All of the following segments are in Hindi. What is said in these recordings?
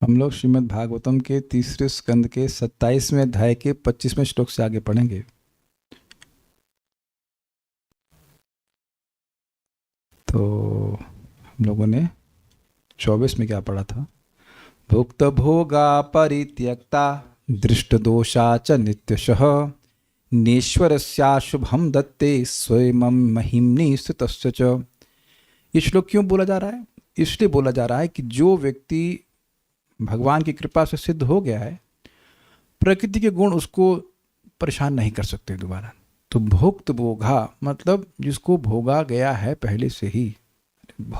हम लोग श्रीमद् भागवतम के तीसरे स्कंद के 27वें अध्याय के 25वें श्लोक से आगे पढ़ेंगे। तो हम लोगों ने 24 में क्या पढ़ा था? भुक्त भोगा परित्यक्ता दृष्ट दोषा च नित्यशः नेश्वरस्याशुभम दत्ते स्वयं महिम्नि स्थितस्य च। ये श्लोक क्यों बोला जा रहा है? इसलिए बोला जा रहा है कि जो व्यक्ति भगवान की कृपा से सिद्ध हो गया है, प्रकृति के गुण उसको परेशान नहीं कर सकते दोबारा। तो भुक्त भोगा मतलब जिसको भोगा गया है पहले से ही,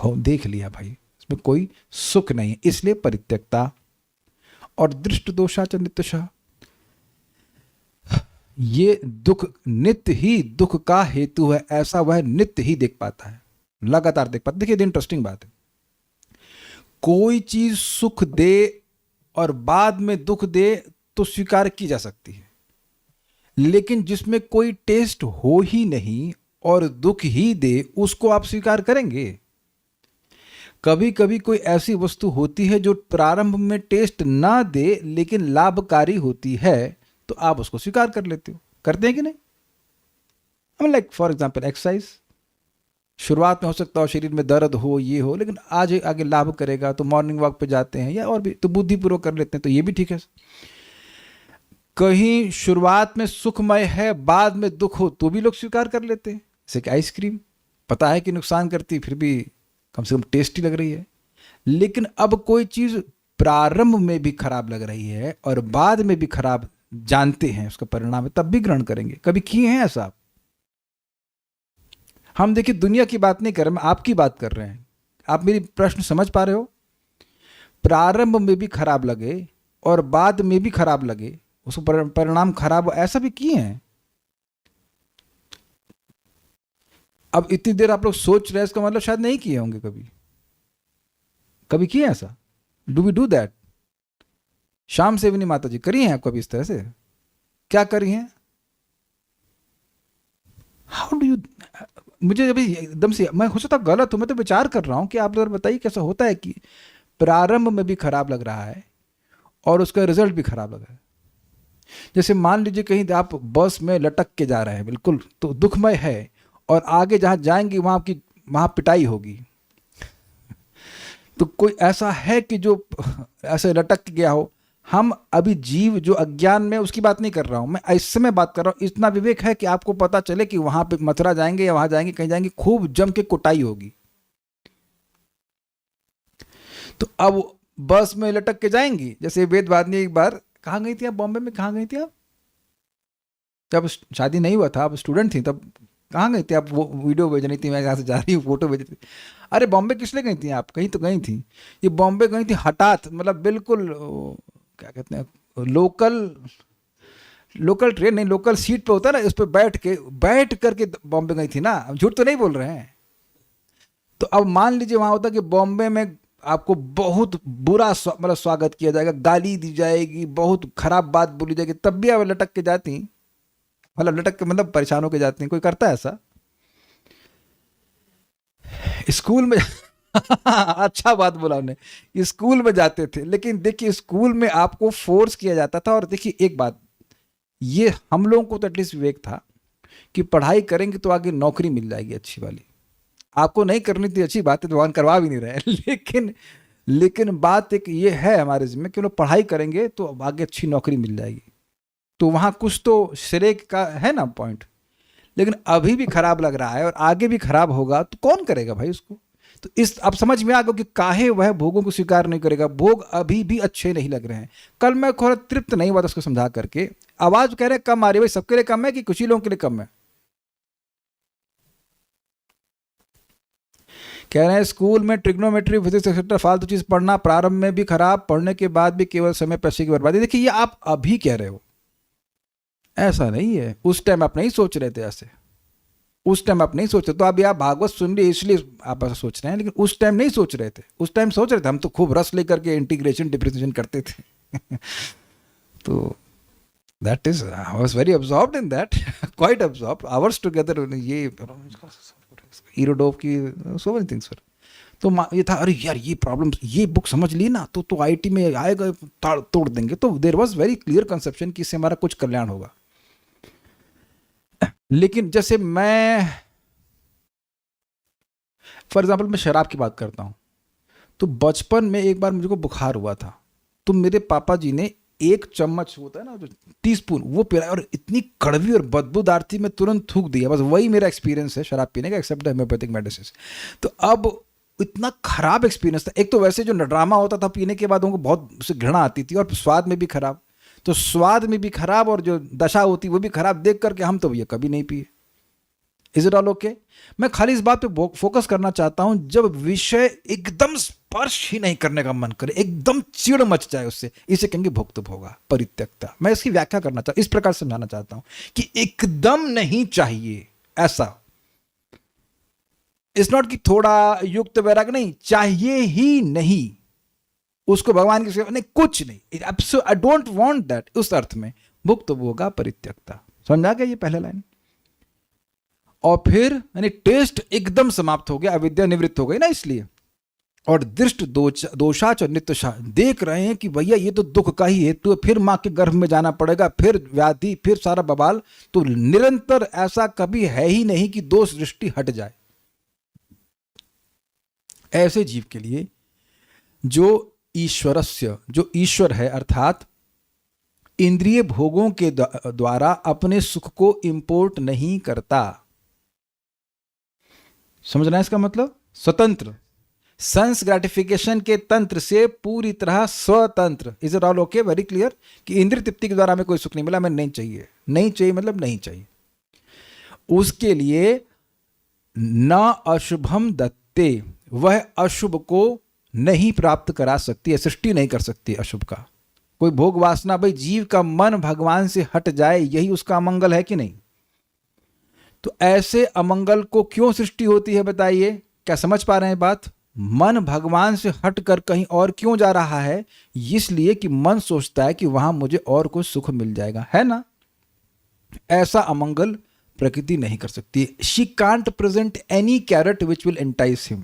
देख लिया भाई, इसमें कोई सुख नहीं है, इसलिए परित्यक्ता। और दृष्ट दोषाच नित्यशः, ये दुख नित्य ही दुख का हेतु है, ऐसा वह नित्य ही देख पाता है, लगातार देख पाता है। देखिए इंटरेस्टिंग बात है, कोई चीज सुख दे और बाद में दुख दे तो स्वीकार की जा सकती है, लेकिन जिसमें कोई टेस्ट हो ही नहीं और दुख ही दे, उसको आप स्वीकार करेंगे? कभी कभी कोई ऐसी वस्तु होती है जो प्रारंभ में टेस्ट ना दे लेकिन लाभकारी होती है, तो आप उसको स्वीकार कर लेते हो। करते हैं कि नहीं? लाइक फॉर एग्जाम्पल एक्सरसाइज, शुरुआत में हो सकता हो शरीर में दर्द हो, ये हो, लेकिन आज आगे लाभ करेगा तो मॉर्निंग वॉक पे जाते हैं या और भी, तो बुद्धिपूर्वक कर लेते हैं, तो ये भी ठीक है। कहीं शुरुआत में सुखमय है, बाद में दुख हो, तो भी लोग स्वीकार कर लेते हैं। जैसे कि आइसक्रीम, पता है कि नुकसान करती, फिर भी कम से कम टेस्टी लग रही है। लेकिन अब कोई चीज प्रारंभ में भी खराब लग रही है और बाद में भी खराब जानते हैं उसका परिणाम है, तब भी ग्रहण करेंगे। कभी किए हैं ऐसा आप? हम देखिए दुनिया की बात नहीं कर रहे, मैं आपकी बात कर रहे हैं। आप मेरी प्रश्न समझ पा रहे हो? प्रारंभ में भी खराब लगे और बाद में भी खराब लगे, उसको परिणाम खराब हो, ऐसा भी किए हैं? अब इतनी देर आप लोग सोच रहे हैं, इसका मतलब शायद नहीं किए होंगे कभी। कभी किए ऐसा? Do we do that? शाम से भी नहीं माता जी करी हैं आप कभी इस तरह से? क्या करी हैं? How do you? मुझे अभी एकदम से, मैं हो सकता गलत हूं, मैं तो विचार कर रहा हूं कि आप लोग बताइए कैसा होता है कि प्रारंभ में भी खराब लग रहा है और उसका रिजल्ट भी खराब लग रहा है। जैसे मान लीजिए कहीं आप बस में लटक के जा रहे हैं, बिल्कुल तो दुखमय है, और आगे जहां जाएंगे वहां पिटाई होगी। तो कोई ऐसा है कि जो ऐसे लटक गया हो? हम अभी जीव जो अज्ञान में, उसकी बात नहीं कर रहा हूं मैं, इस समय बात कर रहा हूं। इतना विवेक है कि आपको पता चले कि वहां पे मथुरा जाएंगे या वहां जाएंगे, कहीं जाएंगे, खूब जम के कुटाई होगी। तो अब बस में लटक के जाएंगी। जैसे वेद वादनी एक बार, कहाँ गई थी आप? बॉम्बे में कहाँ गई थी आप? जब शादी नहीं हुआ था, आप स्टूडेंट थी तब, कहाँ गई थी आप? वो वीडियो भेज रही थी, मैं यहाँ से जा रही हूँ, फोटो भेज रही थी। अरे बॉम्बे किस लिए गई थी आप? कहीं तो गई थी। ये बॉम्बे गई थी हठात, मतलब बिल्कुल क्या कहते हैं, लोकल, लोकल ट्रेन नहीं, लोकल सीट पे होता है ना, उस पर बैठ करके बॉम्बे गई थी ना, झूठ तो नहीं बोल रहे हैं। तो अब मान लीजिए वहां होता कि बॉम्बे में आपको बहुत बुरा मतलब स्वागत किया जाएगा, गाली दी जाएगी, बहुत खराब बात बोली जाएगी, तब भी आप लटक के जाती? मतलब लटक के मतलब परेशान होकर जाती हैं? कोई करता है ऐसा? स्कूल में अच्छा बात बोला उन्हें, स्कूल में जाते थे, लेकिन देखिए स्कूल में आपको फोर्स किया जाता था। और देखिए एक बात, ये हम लोगों को तो एटलीस्ट विवेक था कि पढ़ाई करेंगे तो आगे नौकरी मिल जाएगी अच्छी वाली। आपको नहीं करनी थी, अच्छी बात है, भगवान करवा भी नहीं रहे लेकिन बात एक ये है हमारे जिम्मे कि लोग पढ़ाई करेंगे तो आगे अच्छी नौकरी मिल जाएगी। तो वहां कुछ तो श्रेय का है ना पॉइंट। लेकिन अभी भी खराब लग रहा है और आगे भी खराब होगा, तो कौन करेगा भाई उसको? तो इस अब समझ में आ गया कि काहे वह भोगों को स्वीकार नहीं करेगा। भोग अभी भी अच्छे नहीं लग रहे हैं। कल मैं थोड़ा तृप्त नहीं हुआ था उसको समझा करके, आवाज कह रहे कम आ रही है। भाई सबके लिए कम है कि कुछ ही लोगों के लिए कम है? कह रहे हैं स्कूल में ट्रिग्नोमेट्री, फिजिक्स एक्सेट्रा फालतू चीज पढ़ना प्रारंभ में भी खराब, पढ़ने के बाद भी केवल समय पैसे की बर्बादी। देखिए ये आप अभी कह रहे हो, ऐसा नहीं है। उस टाइम आप नहीं सोच रहे थे ऐसे, उस टाइम आप नहीं सोच रहे। तो अभी आप भागवत सुन लिए इसलिए आप ऐसा सोच रहे हैं, लेकिन उस टाइम नहीं सोच रहे थे। उस टाइम सोच रहे थे, हम तो खूब रस लेकर के इंटीग्रेशन डिफरेंशिएशन करते थे तो that is, I was very absorbed in that quite absorbed, hours together. ये ईरोडोव की सो मेनी थिंग्स। तो ये था, अरे यार ये प्रॉब्लम, ये बुक समझ ली ना तो आईटी में आएगा, तोड़ देंगे। तो there was very clear conception कि इससे हमारा कुछ कल्याण होगा। लेकिन जैसे मैं फॉर एग्जाम्पल मैं शराब की बात करता हूँ, तो बचपन में एक बार मुझे को बुखार हुआ था, तो मेरे पापा जी ने 1 चम्मच होता है ना जो टीस्पून, वो पिलाया, और इतनी कड़वी और बदबूदार थी, मैं तुरंत थूक दिया। बस वही मेरा एक्सपीरियंस है शराब पीने का, एक्सेप्ट होम्योपैथिक मेडिसिन। तो अब इतना खराब एक्सपीरियंस था। एक तो वैसे जो ड्रामा होता था पीने के बाद, उनको बहुत उससे घृणा आती थी, और स्वाद में भी खराब। तो स्वाद में भी खराब और जो दशा होती वो भी खराब देख करके हम तो ये कभी नहीं पिए। Is it all okay? मैं खाली इस बात पे फोकस करना चाहता हूं, जब विषय एकदम स्पर्श ही नहीं करने का मन करे, एकदम चिड़ मच जाए उससे, इसे कहेंगे भुक्त भोगा, परित्यक्ता। मैं इसकी व्याख्या करना इस प्रकार समझाना चाहता हूं कि एकदम नहीं चाहिए ऐसा। इट्स नॉट कि थोड़ा युक्त वैराग, नहीं चाहिए ही नहीं उसको भगवान की सेवा, नहीं कुछ नहीं, आई डोंट वांट दैट, उस अर्थ में भुक्त भोगा परित्यक्ता। समझा गया ये पहला लाइन? और फिर यानी टेस्ट एकदम समाप्त हो गया, अविद्या निवृत्त हो गई ना, इसलिए। और दृष्ट दोषाच और नित्यशा, देख रहे हैं कि भैया ये तो दुख का ही हेतु है, फिर मां के गर्भ में जाना पड़ेगा, फिर व्याधि, फिर सारा बवाल। तो निरंतर ऐसा कभी है ही नहीं कि दोष दृष्टि हट जाए। ऐसे जीव के लिए जो ईश्वरस्य, जो ईश्वर है, अर्थात इंद्रिय भोगों के द्वारा अपने सुख को इंपोर्ट नहीं करता। समझना है इसका मतलब? स्वतंत्र, सेंस ग्रेटिफिकेशन के तंत्र से पूरी तरह स्वतंत्र। Is it all okay? Very clear कि इंद्रिय तृप्ति के द्वारा हमें कोई सुख नहीं मिला, हमें नहीं चाहिए। नहीं चाहिए मतलब नहीं चाहिए। उसके लिए न अशुभम दत्ते, वह अशुभ को नहीं प्राप्त करा सकती है, सृष्टि नहीं कर सकती अशुभ का। कोई भोग वासना, भाई जीव का मन भगवान से हट जाए, यही उसका अमंगल है कि नहीं? तो ऐसे अमंगल को क्यों सृष्टि होती है बताइए? क्या समझ पा रहे हैं बात? मन भगवान से हट कर कहीं और क्यों जा रहा है? इसलिए कि मन सोचता है कि वहां मुझे और कुछ सुख मिल जाएगा, है ना? ऐसा अमंगल प्रकृति नहीं कर सकती। She can't present any carrot which will entice him.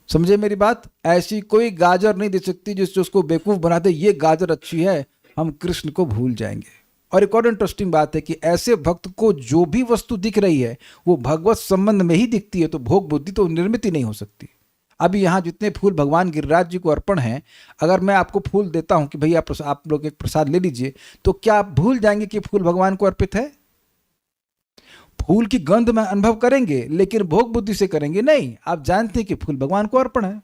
समझे मेरी बात? ऐसी कोई गाजर नहीं दे सकती जिससे उसको बेवकूफ बना दे, ये गाजर अच्छी है, हम कृष्ण को भूल जाएंगे। और एक और इंटरेस्टिंग बात है कि ऐसे भक्त को जो भी वस्तु दिख रही है वो भगवत संबंध में ही दिखती है, तो भोग बुद्धि तो निर्मित ही नहीं हो सकती। अभी यहाँ जितने फूल भगवान गिरिराज जी को अर्पण हैं, अगर मैं आपको फूल देता हूँ कि भैया आप लोग एक प्रसाद ले लीजिए, तो क्या आप भूल जाएंगे कि फूल भगवान को अर्पित है? फूल की गंध में अनुभव करेंगे, लेकिन भोग बुद्धि से करेंगे नहीं। आप जानते हैं कि फूल भगवान को अर्पण है।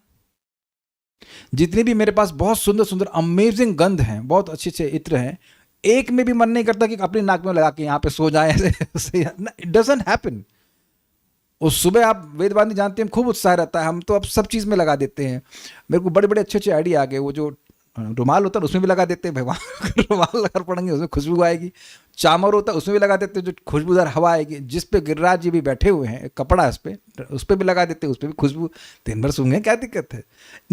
जितने भी मेरे पास बहुत सुंदर सुंदर अमेजिंग गंध हैं, बहुत अच्छे अच्छे इत्र हैं, एक में भी मन नहीं करता कि अपनी नाक में लगा के यहाँ पे सो जाए ऐसे। It doesn't happen. उस सुबह आप वेदवादी जानते हैं खूब उत्साह रहता है, हम तो अब सब चीज़ में लगा देते हैं। मेरे को बड़े बड़े अच्छे अच्छे आइडिया आ गए, वो जो रुमाल होता है उसमें भी लगा देते हैं, भगवान रुमाल लगा पड़ेंगे उसमें खुशबू आएगी। चामर होता है उसमें भी लगा देते हैं, जो खुशबूदार हवा आएगी। जिस पे गिरिराज जी भी बैठे हुए हैं, एक कपड़ा है उस पर भी लगा देते हैं, उस पर भी खुशबू, दिन भर सूंघे, क्या दिक्कत है?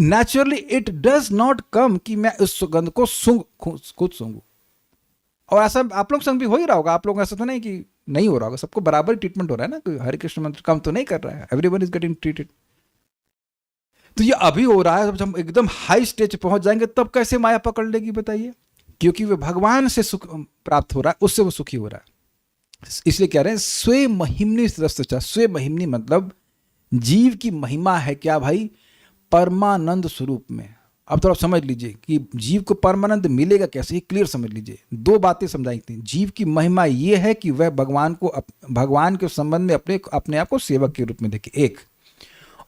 Naturally it does not come कि मैं उस सुगंध को खुद सूंघूं। और ऐसा आप लोग संग भी हो ही रहा होगा, आप लोग ऐसा तो नहीं कि नहीं हो रहा होगा, सबको बराबर ट्रीटमेंट हो रहा है ना, कोई हरे कृष्ण मंत्र कम तो नहीं कर रहा है, एवरीवन इज गेटिंग ट्रीटेड। तो ये अभी हो रहा है, जब हम एकदम हाई स्टेज पहुंच जाएंगे तब कैसे माया पकड़ लेगी बताइए? क्योंकि वो भगवान से सुख प्राप्त हो रहा है, उससे वो सुखी हो रहा है। इसलिए कह रहे हैं स्वे महिमनी रसचा। स्वे महिमनी मतलब जीव की महिमा है क्या भाई? परमानंद स्वरूप में। अब थोड़ा समझ लीजिए कि जीव को परमानंद मिलेगा कैसे, ये क्लियर समझ लीजिए। दो बातें समझाई थी। जीव की महिमा ये है कि वह भगवान को, भगवान के संबंध में अपने आप को सेवक के रूप में देखे, एक।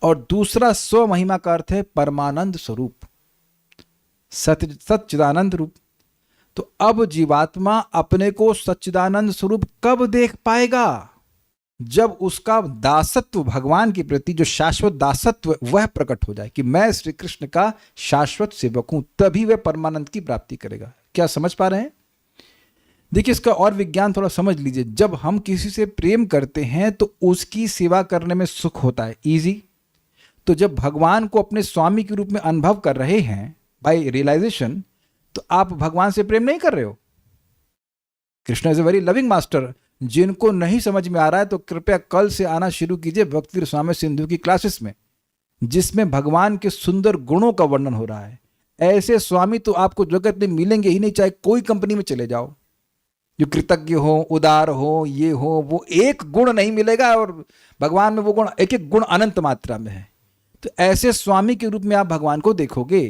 और दूसरा स्व महिमा का अर्थ है परमानंद स्वरूप, सच्चिदानंद रूप। तो अब जीवात्मा अपने को सच्चिदानंद स्वरूप कब देख पाएगा? जब उसका दासत्व भगवान के प्रति, जो शाश्वत दासत्व, वह प्रकट हो जाए कि मैं श्री कृष्ण का शाश्वत सेवक हूं, तभी वह परमानंद की प्राप्ति करेगा। क्या समझ पा रहे हैं? देखिए इसका और विज्ञान थोड़ा समझ लीजिए। जब हम किसी से प्रेम करते हैं तो उसकी सेवा करने में सुख होता है, इजी। तो जब भगवान को अपने स्वामी के रूप में अनुभव कर रहे हैं बाय रियलाइजेशन, तो आप भगवान से प्रेम नहीं कर रहे हो। Krishna is a very loving master. जिनको नहीं समझ में आ रहा है तो कृपया कल से आना शुरू कीजिए भक्ति रसायन सिंधु की क्लासेस में। जिसमें भगवान के सुंदर गुणों का वर्णन हो रहा है। ऐसे स्वामी तो आपको जगत में मिलेंगे ही नहीं, चाहे कोई कंपनी में चले जाओ, जो कृतज्ञ हो, उदार हो, ये हो वो, एक गुण नहीं मिलेगा। और भगवान में वो गुण, एक एक गुण अनंत मात्रा में है। तो ऐसे स्वामी के रूप में आप भगवान को देखोगे।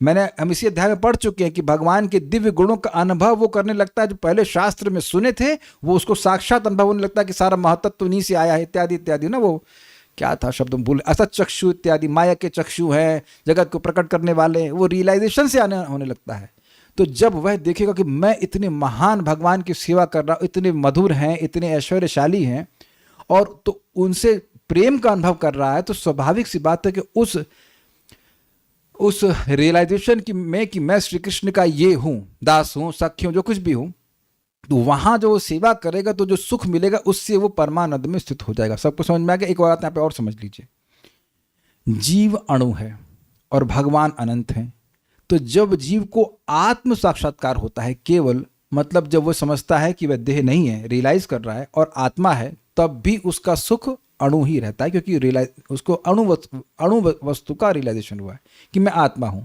हम इसी अध्याय में पढ़ चुके हैं कि भगवान के दिव्य गुणों का अनुभव वो करने लगता है जो पहले शास्त्र में सुने थे, वो उसको साक्षात अनुभव होने लगता है कि सारा महत्व तो उन्हीं से आया है, इत्यादि इत्यादि ना। वो क्या था शब्द भूल, असत चक्षु इत्यादि, माया के चक्षु हैं जगत को प्रकट करने वाले, वो रियलाइजेशन से आने होने लगता है। तो जब वह देखेगा कि मैं इतने महान भगवान की सेवा कर रहा हूँ, इतने मधुर हैं, इतने ऐश्वर्यशाली हैं, और तो उनसे प्रेम का अनुभव कर रहा है, तो स्वाभाविक सी बात है कि उस रियलाइजेशन की में कि मैं श्री कृष्ण का ये हूँ, दास हूँ, सख्य हूँ, जो कुछ भी हूँ, तो वहाँ जो वो सेवा करेगा तो जो सुख मिलेगा उससे वो परमानंद में स्थित हो जाएगा। सबको समझ में आ गया? एक बात यहाँ पे और समझ लीजिए, जीव अणु है और भगवान अनंत है। तो जब जीव को आत्म साक्षात्कार होता है, केवल मतलब जब वो समझता है कि वह देह नहीं है, रियलाइज कर रहा है और आत्मा है, तब भी उसका सुख अणु ही रहता है, क्योंकि उसको अणु वस्तु का रियलाइजेशन हुआ है कि मैं आत्मा हूं।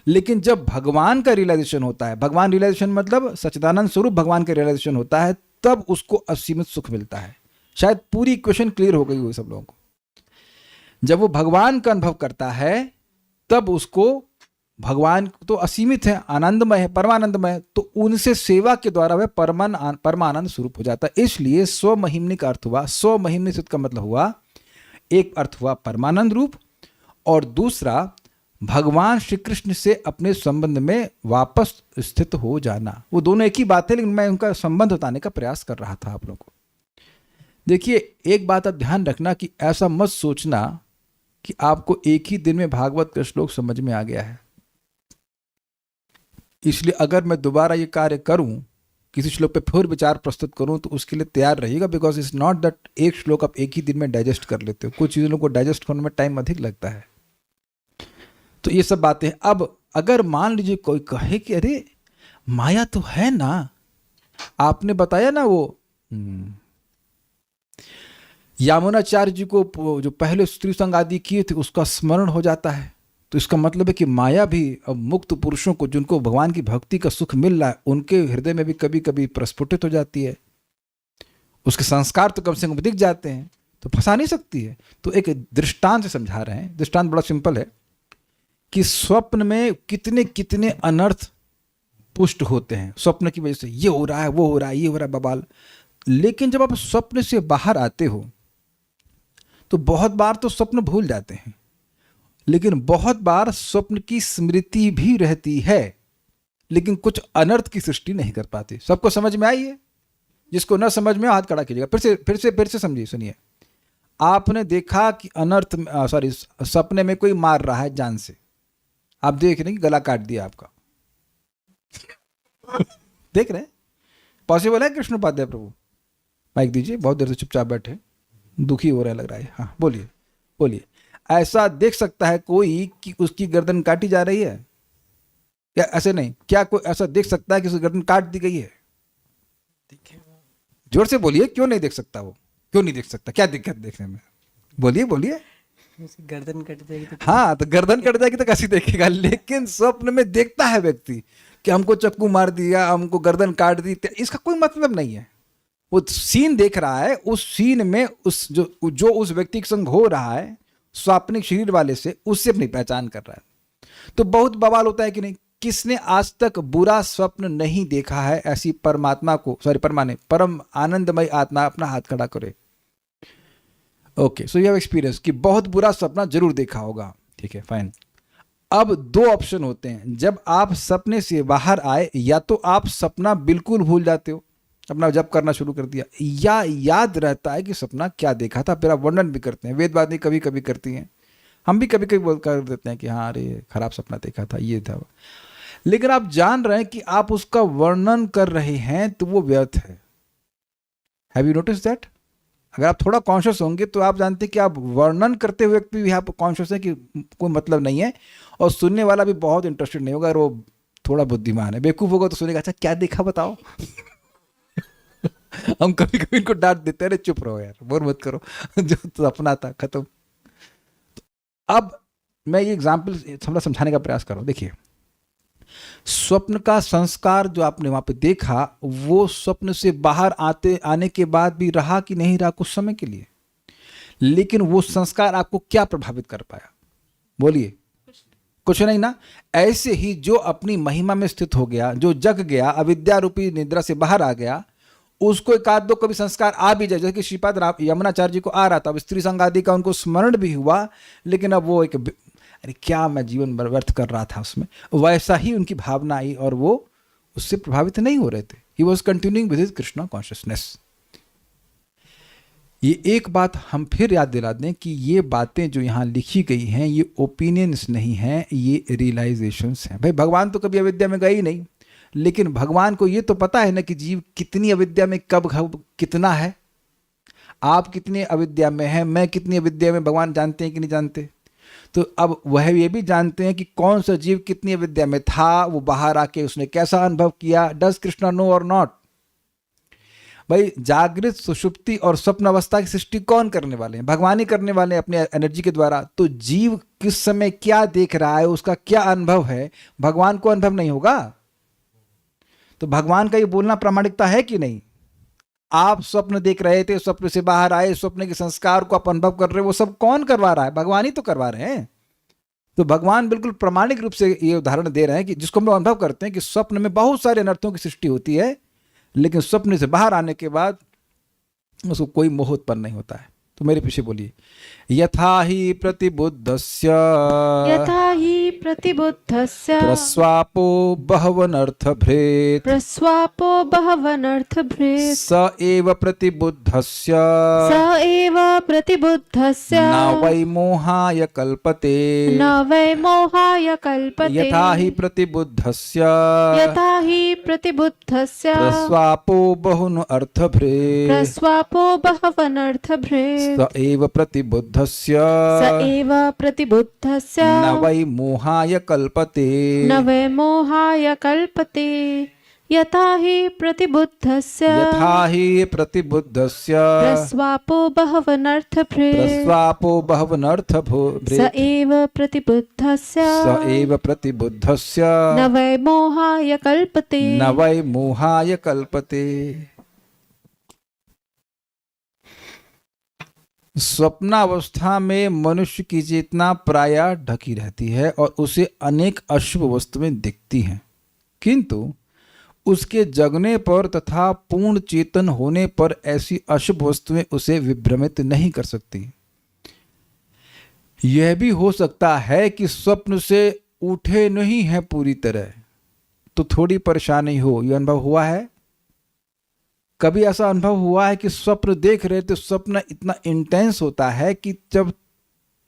लेकिन जब भगवान का रियलाइजेशन होता है, भगवान रियलाइजेशन मतलब सच्चिदानंद स्वरूप भगवान का रियलाइजेशन होता है, तब उसको असीमित सुख मिलता है। शायद पूरी इक्वेशन क्लियर हो गई हो सब लोगों को। जब वो भगवान का अनुभव करता है तब उसको, भगवान तो असीमित है, आनंदमय है, परमानंदमय है, तो उनसे सेवा के द्वारा वह परमानंद स्वरूप हो जाता है। इसलिए स्वमहिम्नि का अर्थ हुआ, स्वमहिम्नि का मतलब हुआ, एक अर्थ हुआ परमानंद रूप, और दूसरा भगवान श्री कृष्ण से अपने संबंध में वापस स्थित हो जाना। वो दोनों एक ही बात है, लेकिन मैं उनका संबंध बताने का प्रयास कर रहा था आप लोगों को। देखिए, एक बात आप ध्यान रखना कि ऐसा मत सोचना कि आपको एक ही दिन में भागवत का श्लोक समझ में आ गया है। इसलिए अगर मैं दोबारा ये कार्य करूं, किसी श्लोक पे फिर विचार प्रस्तुत करूं, तो उसके लिए तैयार रहिएगा, बिकॉज इट्स नॉट दैट एक श्लोक आप एक ही दिन में डाइजेस्ट कर लेते हो। कुछ चीज़ों को डाइजेस्ट करने में टाइम अधिक लगता है। तो ये सब बातें। अब अगर मान लीजिए कोई कहे कि अरे माया तो है ना, आपने बताया ना वो यामुनाचार्य जी को जो पहले स्त्री संग आदि किए थे उसका स्मरण हो जाता है, तो इसका मतलब है कि माया भी अब मुक्त पुरुषों को, जिनको भगवान की भक्ति का सुख मिल रहा है, उनके हृदय में भी कभी कभी प्रस्फुटित हो जाती है। उसके संस्कार तो कम से कम दिख जाते हैं, तो फंसा नहीं सकती है। तो एक दृष्टांत से समझा रहे हैं। दृष्टांत बड़ा सिंपल है कि स्वप्न में कितने कितने अनर्थ पुष्ट होते हैं स्वप्न की वजह से, ये हो रहा है, वो हो रहा है, ये हो रहा है, बवाल। लेकिन जब आप स्वप्न से बाहर आते हो तो बहुत बार तो स्वप्न भूल जाते हैं, लेकिन बहुत बार स्वप्न की स्मृति भी रहती है, लेकिन कुछ अनर्थ की सृष्टि नहीं कर पाती। सबको समझ में आई है? जिसको न समझ में हाथ खड़ा कीजिएगा। फिर से समझिए, सुनिए। आपने देखा कि सपने में कोई मार रहा है जान से, आप देख रहे हैं कि गला काट दिया आपका। देख रहे हैं? पॉसिबल है? कृष्ण उपाध्याय प्रभु माइक दीजिए, बहुत देर से चुपचाप बैठे, दुखी हो रहा लग रहा है। हाँ बोलिए बोलिए। ऐसा देख सकता है कोई कि उसकी गर्दन काटी जा रही है? या ऐसे नहीं, क्या कोई ऐसा देख सकता है कि उसकी गर्दन काट दी गई है? जोर से बोलिए, क्यों नहीं देख सकता? वो क्यों नहीं देख सकता? क्या दिक्कत देखने में? बोलिए बोलिए। गर्दन कट जाएगी तो, हाँ तो गर्दन कट जाएगी तो कैसे देखेगा? लेकिन स्वप्न में देखता है व्यक्ति कि हमको चक्कू मार दिया, हमको गर्दन काट दी। इसका कोई मतलब नहीं है। वो सीन देख रहा है, उस सीन में उस जो उस व्यक्ति के संग हो रहा है स्वाप्निक शरीर वाले से, उससे अपनी पहचान कर रहा है। तो बहुत बवाल होता है कि नहीं, किसने आज तक बुरा स्वप्न नहीं देखा है? ऐसी परमात्मा को, परम आनंदमय आत्मा, अपना हाथ खड़ा करे। Okay, so you have experience कि बहुत बुरा सपना जरूर देखा होगा। ठीक है, फाइन। अब दो ऑप्शन होते हैं। जब आप सपने से बाहर आए, या तो आप सपना बिल्कुल भूल जाते हो, अपना जप करना शुरू कर दिया, या याद रहता है कि सपना क्या देखा था, फिर आप वर्णन भी करते हैं। वेदवादी कभी कभी करती हैं, हम भी कभी कभी कर देते हैं कि हाँ अरे खराब सपना देखा था, ये था। लेकिन आप जान रहे हैं कि आप उसका वर्णन कर रहे हैं तो वो व्यर्थ है। Have you notice that? अगर आप थोड़ा कॉन्शियस होंगे तो आप जानते हैं कि आप वर्णन करते हुए भी आप कॉन्शियस है कि कोई मतलब नहीं है, और सुनने वाला भी बहुत इंटरेस्टेड नहीं होगा। अगर वो थोड़ा बुद्धिमान है, बेवकूफ होगा तो सुनेगा, अच्छा क्या देखा बताओ। हम कभी कभी इनको डांट देते हैं, अरे चुप रहो यार, बोर मत करो, जो सपना था खत्म। अब मैं ये एग्जाम्पल थोड़ा समझाने का प्रयास कर रहा हूं। देखिए, स्वप्न का संस्कार जो आपने वहां पे देखा, वो स्वप्न से बाहर आने के बाद भी रहा कि नहीं रहा कुछ समय के लिए, लेकिन वो संस्कार आपको क्या प्रभावित कर पाया? बोलिए, कुछ नहीं ना। ऐसे ही जो अपनी महिमा में स्थित हो गया, जो जग गया, अविद्या रूपी निद्रा से बाहर आ गया, उसको एक आध दो कभी संस्कार आ भी जाए, जैसे कि श्रीपाद यमुनाचार्य जी को आ रहा था, अब स्त्री संग आदि का उनको स्मरण भी हुआ, लेकिन अब वो एक अरे क्या मैं जीवन व्यर्थ कर रहा था उसमें, वैसा ही उनकी भावना आई और वो उससे प्रभावित नहीं हो रहे थे। He was continuing with his Krishna consciousness. ये एक बात हम फिर याद दिला दें कि ये बातें जो यहाँ लिखी गई हैं, ये ओपिनियंस नहीं हैं, ये रियलाइजेशंस हैं। भाई भगवान तो कभी अविद्या में गए ही नहीं, लेकिन भगवान को ये तो पता है ना कि जीव कितनी अविद्या में कब कितना है। आप कितनी अविद्या में हैं, मैं कितनी अविद्या में, भगवान जानते हैं कि नहीं जानते? तो अब वह ये भी जानते हैं कि कौन सा जीव कितनी अविद्या में था, वो बाहर आके उसने कैसा अनुभव किया। डज कृष्णा नो और नॉट? भाई जागृत, सुषुप्ति और स्वप्न अवस्था की सृष्टि कौन करने वाले हैं? भगवान ही करने वाले हैं अपने एनर्जी के द्वारा। तो जीव किस समय क्या देख रहा है, उसका क्या अनुभव है, भगवान को अनुभव नहीं होगा? तो भगवान का ये बोलना प्रामाणिकता है कि नहीं? आप स्वप्न देख रहे थे, स्वप्न से बाहर आए, स्वप्न के संस्कार को आप अनुभव कर रहे हो, वो सब कौन करवा रहा है? भगवान ही तो करवा रहे हैं। तो भगवान बिल्कुल प्रामाणिक रूप से ये उदाहरण दे रहे हैं कि जिसको हम लोग अनुभव करते हैं कि स्वप्न में बहुत सारे अनर्थों की सृष्टि होती है, लेकिन स्वप्न से बाहर आने के बाद उसको कोई मोह उत्पन्न नहीं होता है। तो मेरे पीछे बोलिए, यथा ही प्रतिबुद्धस्य प्रस्वापो बहवनर्थभृत् स एव प्रतिबुद्धस्य न वै मोहाय कल्पते यथा ही प्रतिबुद्धस्य प्रस्वापो बहुनर्थभृत् स एव प्रतिबुद्धस्य न वै मोहाय कल्पते यथा हि प्रतिबुद्धस्य प्रस्वापो बहुवनर्थभृत् स एव प्रतिबुद्धस्य न वै मोहाय कल्पते। स्वप्नावस्था में मनुष्य की चेतना प्रायः ढकी रहती है और उसे अनेक अशुभ वस्तुएं दिखती हैं, किंतु उसके जगने पर तथा पूर्ण चेतन होने पर ऐसी अशुभ वस्तुएं उसे विभ्रमित नहीं कर सकती। यह भी हो सकता है कि स्वप्न से उठे नहीं है पूरी तरह तो थोड़ी परेशानी हो। यह अनुभव हुआ है? कभी ऐसा अनुभव हुआ है कि स्वप्न देख रहे तो स्वप्न इतना इंटेंस होता है कि जब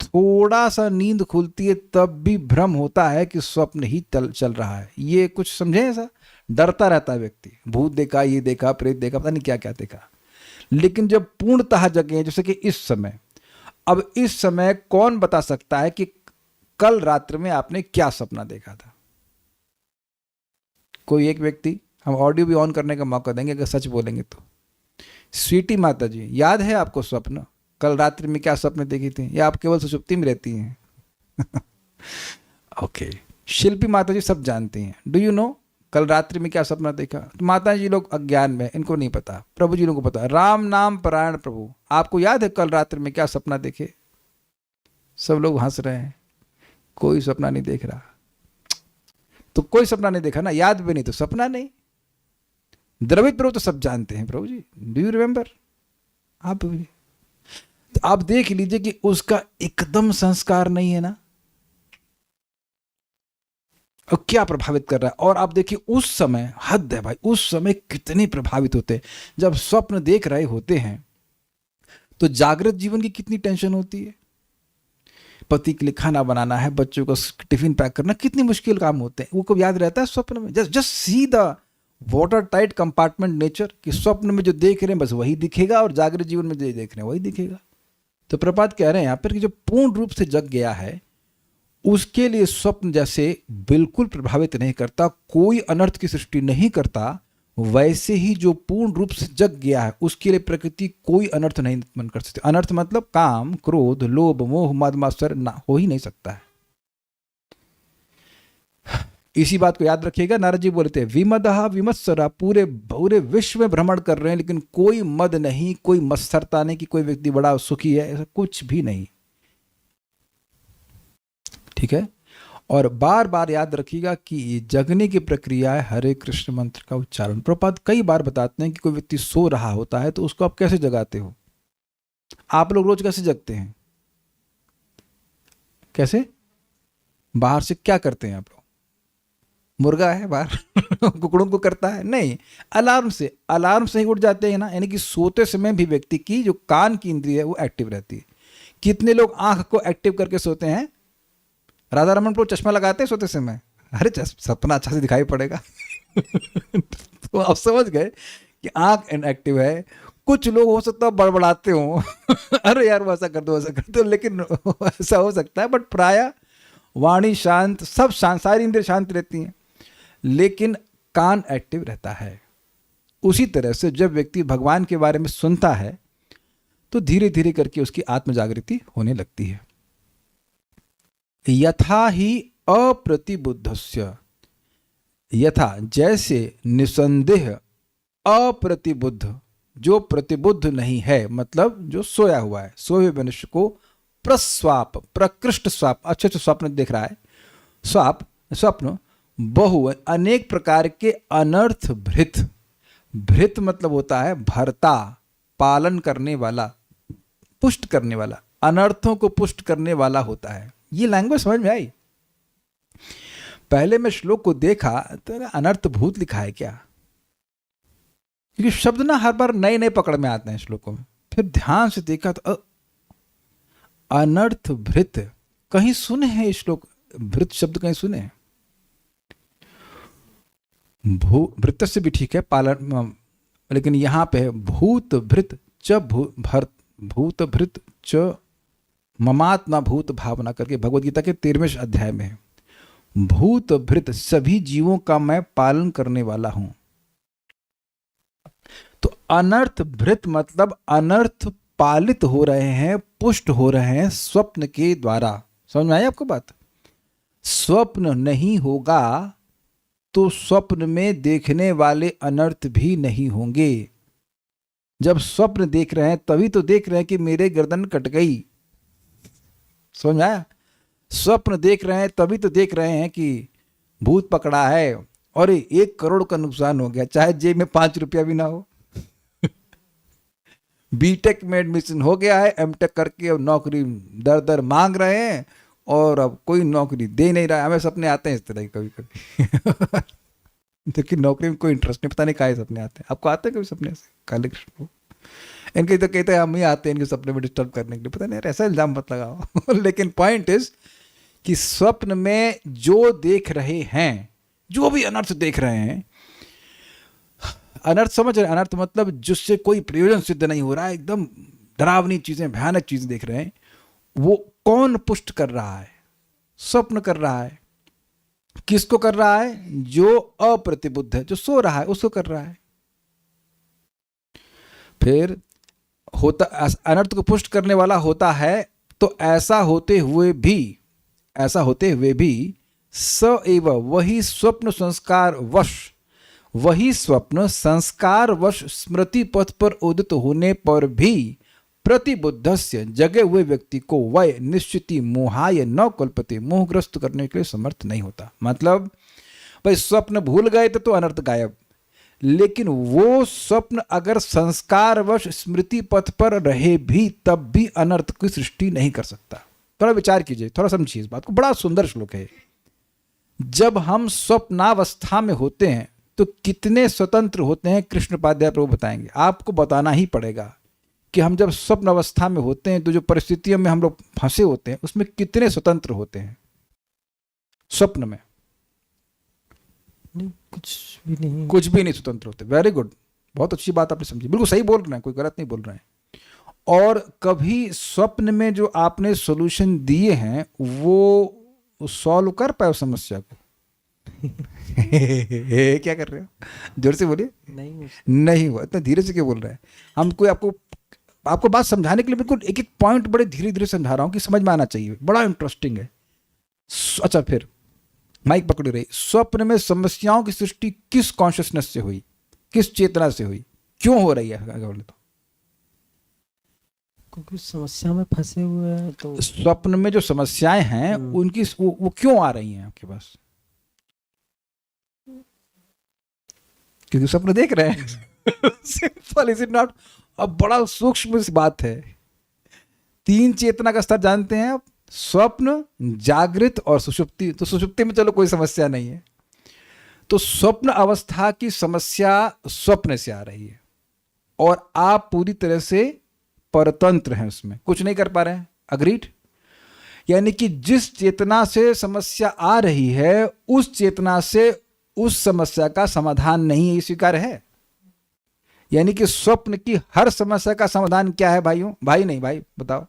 थोड़ा सा नींद खुलती है तब भी भ्रम होता है कि स्वप्न ही चल रहा है। ये कुछ समझे? ऐसा डरता रहता है व्यक्ति, भूत देखा, ये देखा, प्रेत देखा, पता नहीं क्या क्या देखा। लेकिन जब पूर्णतः जगे, जैसे कि इस समय, अब इस समय कौन बता सकता है कि कल रात्रि में आपने क्या सपना देखा था? कोई एक व्यक्ति, हम ऑडियो भी ऑन करने का मौका देंगे अगर सच बोलेंगे तो। स्वीटी माता जी, याद है आपको स्वप्न? कल रात्रि में क्या सपने देखी थी, या आप केवल सुषुप्ति में रहती हैं? ओके। शिल्पी माता जी सब जानती हैं। डू यू नो कल रात्रि में क्या सपना देखा? तो माता जी लोग अज्ञान में, इनको नहीं पता, प्रभु जी लोगों को पता। राम नाम परायण प्रभु, आपको याद है कल रात्रि में क्या सपना देखे? सब लोग हंस रहे हैं, कोई सपना नहीं देख रहा। तो कोई सपना नहीं देखा ना, याद भी नहीं तो सपना नहीं। द्रविड़ प्रभु तो सब जानते हैं प्रभु जी, डू यू रिमेंबर? आप भी तो आप देख लीजिए कि उसका एकदम संस्कार नहीं है ना, और क्या प्रभावित कर रहा है। और आप देखिए उस समय, हद है भाई, उस समय कितने प्रभावित होते हैं। जब स्वप्न देख रहे होते हैं तो जागृत जीवन की कितनी टेंशन होती है। पति के लिए खाना बनाना है, बच्चों को टिफिन पैक करना, कितनी मुश्किल काम होते हैं। वो कब याद रहता है स्वप्न में? Just see the water tight compartment nature, कि स्वप्न में जो देख रहे हैं बस वही दिखेगा और जागृत जीवन में जो देख रहे हैं वही दिखेगा। तो प्रपात कह रहे हैं यहाँ पर कि जो पूर्ण रूप से जग गया है उसके लिए स्वप्न जैसे बिल्कुल प्रभावित नहीं करता, कोई अनर्थ की सृष्टि नहीं करता, वैसे ही जो पूर्ण रूप से जग गया है उसके लिए प्रकृति कोई अनर्थ नहीं उत्पन्न कर सकती। अनर्थ मतलब काम, क्रोध, लोभ, मोह, मद मात्सर्य ना हो ही नहीं सकता है। इसी बात को याद रखिएगा। नारद जी बोलते हैं विमदहा विमत्सरा, पूरे पूरे विश्व में भ्रमण कर रहे हैं लेकिन कोई मद नहीं, कोई मत्सरता नहीं कि कोई व्यक्ति बड़ा सुखी है, ऐसा कुछ भी नहीं। ठीक है। और बार बार याद रखिएगा कि ये जगने की प्रक्रिया है हरे कृष्ण मंत्र का उच्चारण। प्रभुपाद कई बार बताते हैं कि कोई व्यक्ति सो रहा होता है तो उसको आप कैसे जगाते हो? आप लोग रोज कैसे जगते हैं? कैसे? बाहर से क्या करते हैं आप लोग? मुर्गा है बाहर कुकड़ों को करता है? नहीं, अलार्म से ही उठ जाते हैं ना। यानी कि सोते समय भी व्यक्ति की जो कान की इंद्रिय है वो एक्टिव रहती है। कितने लोग आंख को एक्टिव करके सोते हैं? राधा रमन प्रभु चश्मा लगाते हैं सोते समय? अरे सपना अच्छा से दिखाई पड़ेगा तो आप समझ गए कि आंख इनएक्टिव है। कुछ लोग हो सकता है बड़बड़ाते हो अरे यार वो ऐसा कर दो, ऐसा कर दो, लेकिन ऐसा हो सकता है। बट प्राय वाणी शांत, सब शांत, सारी इंद्रिय शांत रहती हैं, लेकिन कान एक्टिव रहता है। उसी तरह से जब व्यक्ति भगवान के बारे में सुनता है तो धीरे धीरे करके उसकी आत्म जागृति होने लगती है। यथा ही अप्रतिबुद्धस्य, यथा जैसे निसंदेह, अप्रतिबुद्ध जो प्रतिबुद्ध नहीं है, मतलब जो सोया हुआ है, सोए हुए मनुष्य को प्रस्वाप, प्रकृष्ट स्वाप, अच्छे अच्छे स्वप्न देख रहा है, स्वप्न बहु अनेक प्रकार के अनर्थ भृत, भृत मतलब होता है भरता, पालन करने वाला, पुष्ट करने वाला, अनर्थों को पुष्ट करने वाला होता है। ये लैंग्वेज समझ में आई? पहले मैं श्लोक को देखा तो अनर्थ भूत लिखा है क्या, क्योंकि शब्द ना हर बार नए नए पकड़ में आते हैं श्लोकों में। फिर ध्यान से देखा तो अनर्थ भृत कहीं सुने हैं? श्लोक भृत शब्द कहीं सुने हैं? भृत से भी ठीक है पालन, लेकिन यहां पे है भूत भृत च भूत भृत च ममात्मा भूत भावना करके भगवद गीता के 13वें अध्याय में है। भूत भृत सभी जीवों का मैं पालन करने वाला हूं। तो अनर्थ भृत मतलब अनर्थ पालित हो रहे हैं, पुष्ट हो रहे हैं स्वप्न के द्वारा। समझ में आई आपको बात? स्वप्न नहीं होगा तो स्वप्न में देखने वाले अनर्थ भी नहीं होंगे। जब स्वप्न देख रहे हैं तभी तो देख रहे हैं कि मेरे गर्दन कट गई। समझ आया? स्वप्न देख रहे हैं तभी तो देख रहे हैं कि भूत पकड़ा है और 1 करोड़ का नुकसान हो गया, चाहे जेब में 5 रुपया भी ना हो बीटेक में एडमिशन हो गया है, एमटेक करके अब नौकरी दर दर मांग रहे हैं और अब कोई नौकरी दे नहीं रहा है। हमें सपने आते हैं इस तरह के कभी कभी देखिए नौकरी में कोई इंटरेस्ट नहीं, पता नहीं काहे सपने आते हैं। आपको आते हैं कभी सपने ऐसे? काले कृष्ण इनके तो कहते हैं हम ही आते हैं इनके सपने में डिस्टर्ब करने के लिए, पता नहीं यार, ऐसा इल्जाम मत लगाओ लेकिन पॉइंट इज कि स्वप्न में जो देख रहे हैं, जो भी अनर्थ देख रहे हैं, अनर्थ समझ रहे हैं? अनर्थ मतलब जिससे कोई प्रयोजन सिद्ध नहीं हो रहा है, एकदम डरावनी चीजें, भयानक चीजें देख रहे हैं, वो कौन पुष्ट कर रहा है? स्वप्न कर रहा है। किसको कर रहा है? जो अप्रतिबुद्ध है, जो सो रहा है उसको कर रहा है। फिर होता अनर्थ को पुष्ट करने वाला होता है, तो ऐसा होते हुए भी स एव वही स्वप्न संस्कार वश, वही स्वप्न संस्कार वश स्मृति पथ पर उदित होने पर भी प्रतिबुद्धस्य जगे हुए व्यक्ति को वय निश्चिति मोहाय न कल्पते, मोहग्रस्त करने के लिए समर्थ नहीं होता। मतलब भाई स्वप्न भूल गए तो अनर्थ गायब, लेकिन वो स्वप्न अगर संस्कारवश स्मृति पथ पर रहे भी तब भी अनर्थ की सृष्टि नहीं कर सकता। थोड़ा विचार कीजिए, थोड़ा समझिए इस बात को, बड़ा सुंदर श्लोक है। जब हम स्वप्नावस्था में होते हैं तो कितने स्वतंत्र होते हैं, कृष्ण पाद्याय प्रभु बताएंगे। आपको बताना ही पड़ेगा कि हम जब स्वप्न अवस्था में होते हैं तो जो परिस्थितियों में हम लोग फंसे होते हैं उसमें कितने स्वतंत्र होते हैं स्वप्न में? नहीं, कुछ भी नहीं स्वतंत्र होते। वेरी गुड, बहुत अच्छी बात आपने समझी, बिल्कुल सही बोल रहे हैं, कोई गलत नहीं बोल रहे हैं। और कभी स्वप्न में जो आपने सॉल्यूशन दिए हैं वो सॉल्व कर पाए उस समस्या को? क्या कर रहे हो? जोर से बोलिए। नहीं नहीं हुआ। इतना धीरे से क्यों बोल रहे हैं? हम कोई आपको बात समझाने के लिए बिल्कुल एक एक पॉइंट बड़े धीरे धीरे समझा रहा हूँ कि समझ में आना चाहिए, बड़ा इंटरेस्टिंग है। अच्छा, फिर माइक पकड़े रही। स्वप्न में समस्याओं की सृष्टि किस कॉन्शियसनेस से हुई, किस चेतना से हुई, क्यों हो रही है? अगर बोले तो क्योंकि समस्या में फंसे हुए हैं तो स्वप्न में जो समस्याएं हैं उनकी वो क्यों आ रही हैं आपके पास? क्योंकि स्वप्न देख रहे हैं। Simple, is it not? अब बड़ा सूक्ष्म सी बात है। 3 चेतना का स्तर जानते हैं आप? स्वप्न, जागृत और सुषुप्ति। तो सुषुप्ति में चलो कोई समस्या नहीं है। तो स्वप्न अवस्था की समस्या स्वप्न से आ रही है और आप पूरी तरह से परतंत्र हैं, उसमें कुछ नहीं कर पा रहे हैं। अग्रीड? यानी कि जिस चेतना से समस्या आ रही है उस चेतना से उस समस्या का समाधान नहीं है, ये स्वीकार है। यानी कि स्वप्न की हर समस्या का समाधान क्या है भाइयों? भाई नहीं, भाई बताओ।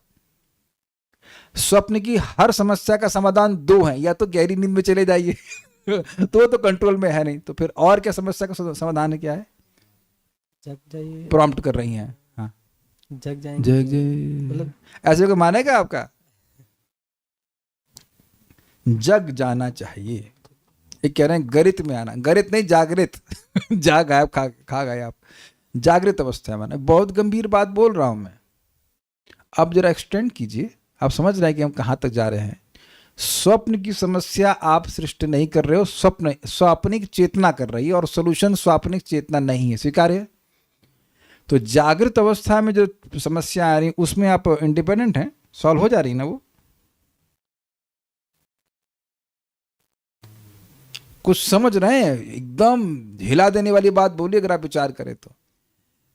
स्वप्न की हर समस्या का समाधान 2 है, या तो गहरी नींद में चले जाइए तो कंट्रोल में है नहीं, तो फिर और क्या समस्या का समाधान है? क्या है? जग जाइए। प्रॉम्प्ट कर रही हैं। हाँ, जग जाएंगे। जग जाइए। मतलब ऐसे को मानेगा आपका? जग जाना चाहिए। ये कह रहे हैं गरित में आना, गरित नहीं जागृत। जाग आए, खा गए आप। जागृत अवस्था में। बहुत गंभीर बात बोल रहा हूं मैं। अब जरा एक्सटेंड कीजिए, आप समझ रहे हैं कि हम कहां तक जा रहे हैं। स्वप्न की समस्या आप सृष्टि नहीं कर रहे हो, स्वप्न स्वाप्निक चेतना कर रही है और सोल्यूशन स्वाप्निक चेतना नहीं है, स्वीकार है? तो जागृत अवस्था में जो समस्या आ रही उसमें आप इंडिपेंडेंट हैं, सॉल्व हो जा रही ना वो। कुछ समझ रहे हैं? एकदम हिला देने वाली बात बोलिए अगर आप विचार करें तो।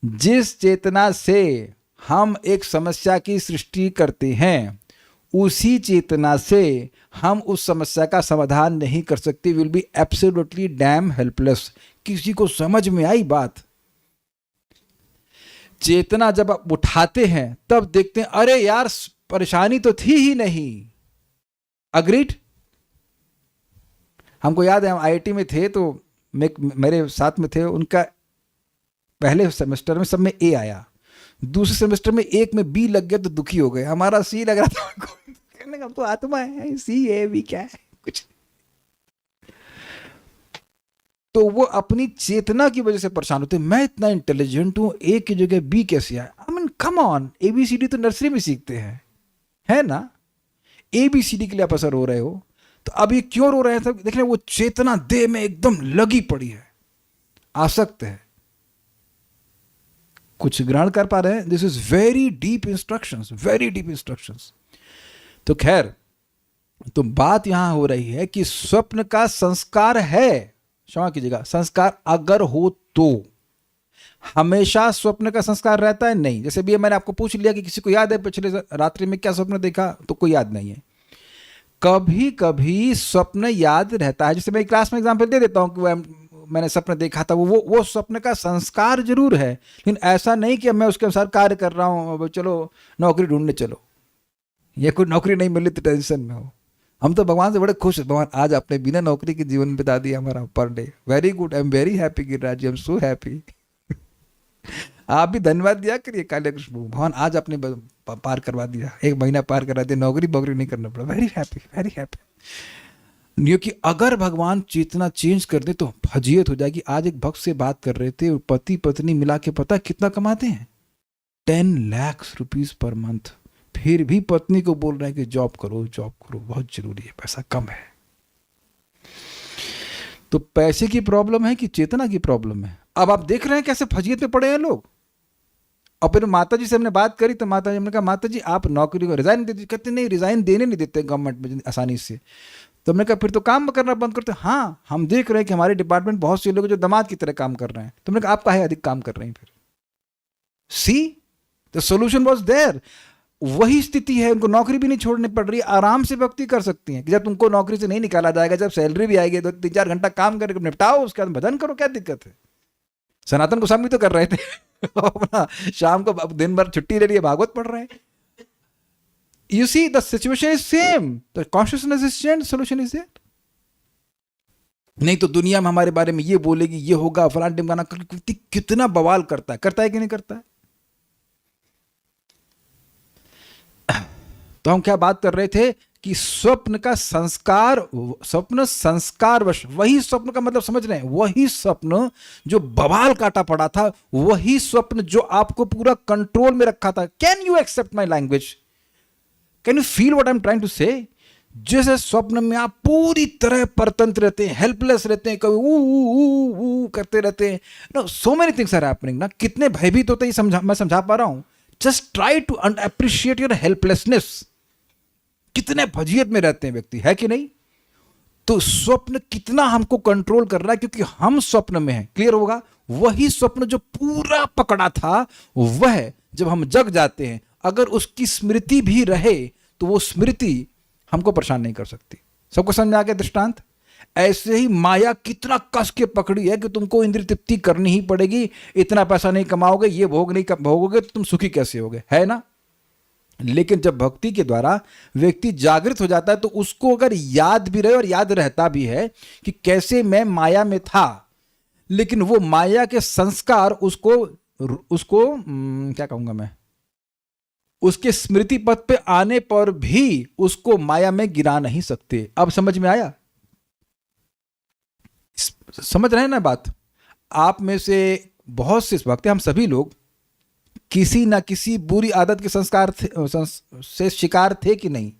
जिस चेतना से हम एक समस्या की सृष्टि करते हैं उसी चेतना से हम उस समस्या का समाधान नहीं कर सकते। Will be absolutely dam helpless. किसी को समझ में आई बात? चेतना जब आप उठाते हैं तब देखते हैं अरे यार परेशानी तो थी ही नहीं। अग्रीड? हमको याद है हम आईआईटी में थे तो मेरे साथ में थे, उनका पहले सेमेस्टर में सब में ए आया, दूसरे सेमेस्टर में एक में बी लग गया तो दुखी हो गए। हमारा सी लग रहा था। कहने का तो आत्मा है, सी ए बी क्या है कुछ। तो वो अपनी चेतना की वजह से परेशान होते। मैं इतना इंटेलिजेंट हूं, ए की जगह बी कैसे आया? I mean come on, ABCD तो नर्सरी में सीखते हैं, है ना? एबीसीडी के लिए आप असर हो रहे हो, तो अब ये क्यों रो रहे हैं? देख रहे वो चेतना देह में एकदम लगी पड़ी है, आसक्त है, कुछ ग्रहण कर पा रहे हैं। This is very deep instructions, very deep instructions. तो खैर, तो बात यहां हो रही है कि स्वप्न का संस्कार है, क्षमा कीजिएगा, संस्कार अगर हो तो हमेशा स्वप्न का संस्कार रहता है? नहीं। जैसे भी मैंने आपको पूछ लिया कि किसी को याद है पिछले रात्रि में क्या स्वप्न देखा, तो कोई याद नहीं है। कभी कभी स्वप्न याद रहता है। जैसे मैं क्लास में एग्जांपल दे देता हूं कि मैंने स्वप्न देखा था, वो स्वप्न का संस्कार जरूर है, लेकिन ऐसा नहीं कि मैं उसके अनुसार कार्य कर रहा हूं। चलो नौकरी ढूंढने चलो, ये कोई नौकरी नहीं मिली तो टेंशन में हो। हम तो भगवान से बड़े खुश हैं, भगवान आज आपने बिना नौकरी के जीवन बिता दिया हमारा पर day. Very good, I am very happy Giriraj ji, I am so happy. आप भी धन्यवाद दिया करिए काले कृष्ण, भगवान आज आपने पार करवा दिया, 1 महीना पार करवा दिया, नौकरी नहीं करना पड़ा। Very happy, very happy. क्योंकि अगर भगवान चेतना चेंज कर दे तो फजीयत हो जाएगी। आज एक भक्त से बात कर रहे थे, पति पत्नी मिला के पता कितना कमाते हैं? 10 लाख रुपीज पर मंथ। फिर भी पत्नी को बोल रहे हैं कि जॉब करो, जॉब करो, बहुत जरूरी है, पैसा कम है। तो पैसे की प्रॉब्लम है कि चेतना की प्रॉब्लम है? अब आप देख रहे हैं कैसे फजीयत में पड़े हैं लोग। और फिर माता जी से हमने बात करी तो माता जी ने कहा, माता जी आप नौकरी को रिजाइन दे दीजिए। कहते नहीं, रिजाइन देने नहीं देते गवर्नमेंट में आसानी से। तो हमने कहा फिर तो काम करना बंद करते। हाँ, हम देख रहे हैं कि हमारे डिपार्टमेंट बहुत से लोग जो दामाद की तरह काम कर रहे हैं। तो हमने कहा आप काहे अधिक काम कर रहे हैं? फिर see the solution was there. वही स्थिति है, उनको नौकरी भी नहीं छोड़नी पड़ रही, आराम से भक्ति कर सकती हैं। कि जब तुमको नौकरी से नहीं निकाला जाएगा, जब सैलरी भी आएगी तो 3-4 घंटा काम करके निपटाओ, उसके बाद भजन करो, क्या दिक्कत है? सनातन गोस्वामी तो कर रहे थे अपना शाम को दिन भर छुट्टी ले लिए, भागवत पढ़ रहे हैं। You see, the situation is same. The consciousness is changed, solution is there. नहीं तो दुनिया में हमारे बारे में ये बोलेगी, ये होगा, फलान ढिमकाना। कितना बवाल करता है कि नहीं करता है? तो हम क्या बात कर रहे थे कि स्वप्न का संस्कार, स्वप्न संस्कारवश, वही स्वप्न का मतलब समझ रहे हैं, वही स्वप्न जो बवाल काटा पड़ा था, वही स्वप्न जो आपको पूरा कंट्रोल में रखा था। Can you accept my language? Can you feel what I am trying to say? जैसे स्वप्न में आप पूरी तरह परतंत्र रहते हैं, हेल्पलेस रहते हैं, कभी ऊ करते रहते हैं। No, so many things are happening ना। कितने भयभीत होते हैं मैं समझा पा रहा हूं। Just try to appreciate your helplessness. कितने फजीयत में रहते हैं व्यक्ति, है कि नहीं? तो स्वप्न कितना हमको कंट्रोल कर रहा है, क्योंकि हम स्वप्न में हैं। क्लियर होगा? वही स्वप्न जो पूरा पकड़ा था, वह जब हम जग जाते हैं, अगर उसकी स्मृति भी रहे तो वो स्मृति हमको परेशान नहीं कर सकती। सबको समझ में आ गया दृष्टांत? ऐसे ही माया कितना कस के पकड़ी है कि तुमको इंद्रिय तृप्ति करनी ही पड़ेगी। इतना पैसा नहीं कमाओगे, ये भोग नहीं भोगोगे तो तुम सुखी कैसे होगे, है ना? लेकिन जब भक्ति के द्वारा व्यक्ति जागृत हो जाता है तो उसको अगर याद भी रहे और याद रहता भी है कि कैसे मैं माया में था, लेकिन वो माया के संस्कार उसको क्या कहूंगा मैं, उसके स्मृति पथ पे आने पर भी उसको माया में गिरा नहीं सकते। अब समझ में आया? समझ रहे हैं ना बात? आप में से बहुत से भक्त, हम सभी लोग किसी ना किसी बुरी आदत के संस्कार से शिकार थे कि नहीं?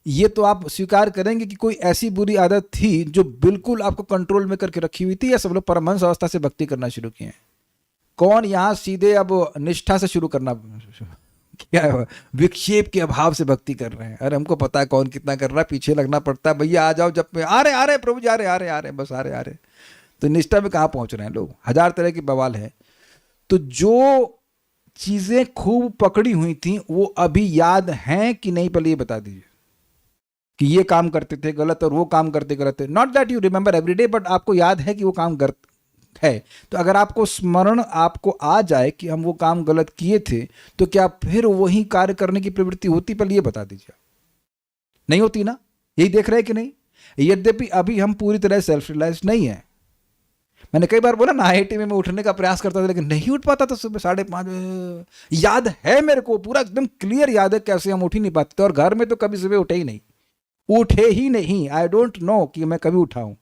ये तो आप स्वीकार करेंगे कि कोई ऐसी बुरी आदत थी जो बिल्कुल आपको कंट्रोल में करके रखी हुई थी, या सब लोग परमहंस अवस्था से भक्ति करना शुरू किए हैं? कौन यहां सीधे अब निष्ठा से शुरू करना, क्या विक्षेप के अभाव से भक्ति कर रहे हैं? अरे हमको पता है कौन कितना कर रहा है, पीछे लगना पड़ता है। भैया आ जाओ, जब में आ रहे प्रभु जी, आ रहे बस आ रहे। तो निष्ठा में कहाँ पहुंच रहे हैं लोग? हजार तरह की बवाल है। तो जो चीजें खूब पकड़ी हुई थी वो अभी याद हैं कि नहीं? पहले ये बता दीजिए कि ये काम करते थे गलत और वो काम करते गलत है। Not that you remember everyday, but आपको याद है कि वो काम गलत है। तो अगर आपको स्मरण आपको आ जाए कि हम वो काम गलत किए थे, तो क्या फिर वही कार्य करने की प्रवृत्ति होती? पहले ये बता दीजिए। नहीं होती ना? यही देख रहे हैं कि नहीं? यद्यपि अभी हम पूरी तरह सेल्फ रियलाइज नहीं है। मैंने कई बार बोला ना, IIT में मैं उठने का प्रयास करता था लेकिन नहीं उठ पाता था। सुबह 5:30 याद है मेरे को, पूरा एकदम क्लियर याद है कैसे हम उठ ही नहीं पाते थे। और घर में तो कभी सुबह उठे ही नहीं। आई डोंट नो कि मैं कभी उठा हूं।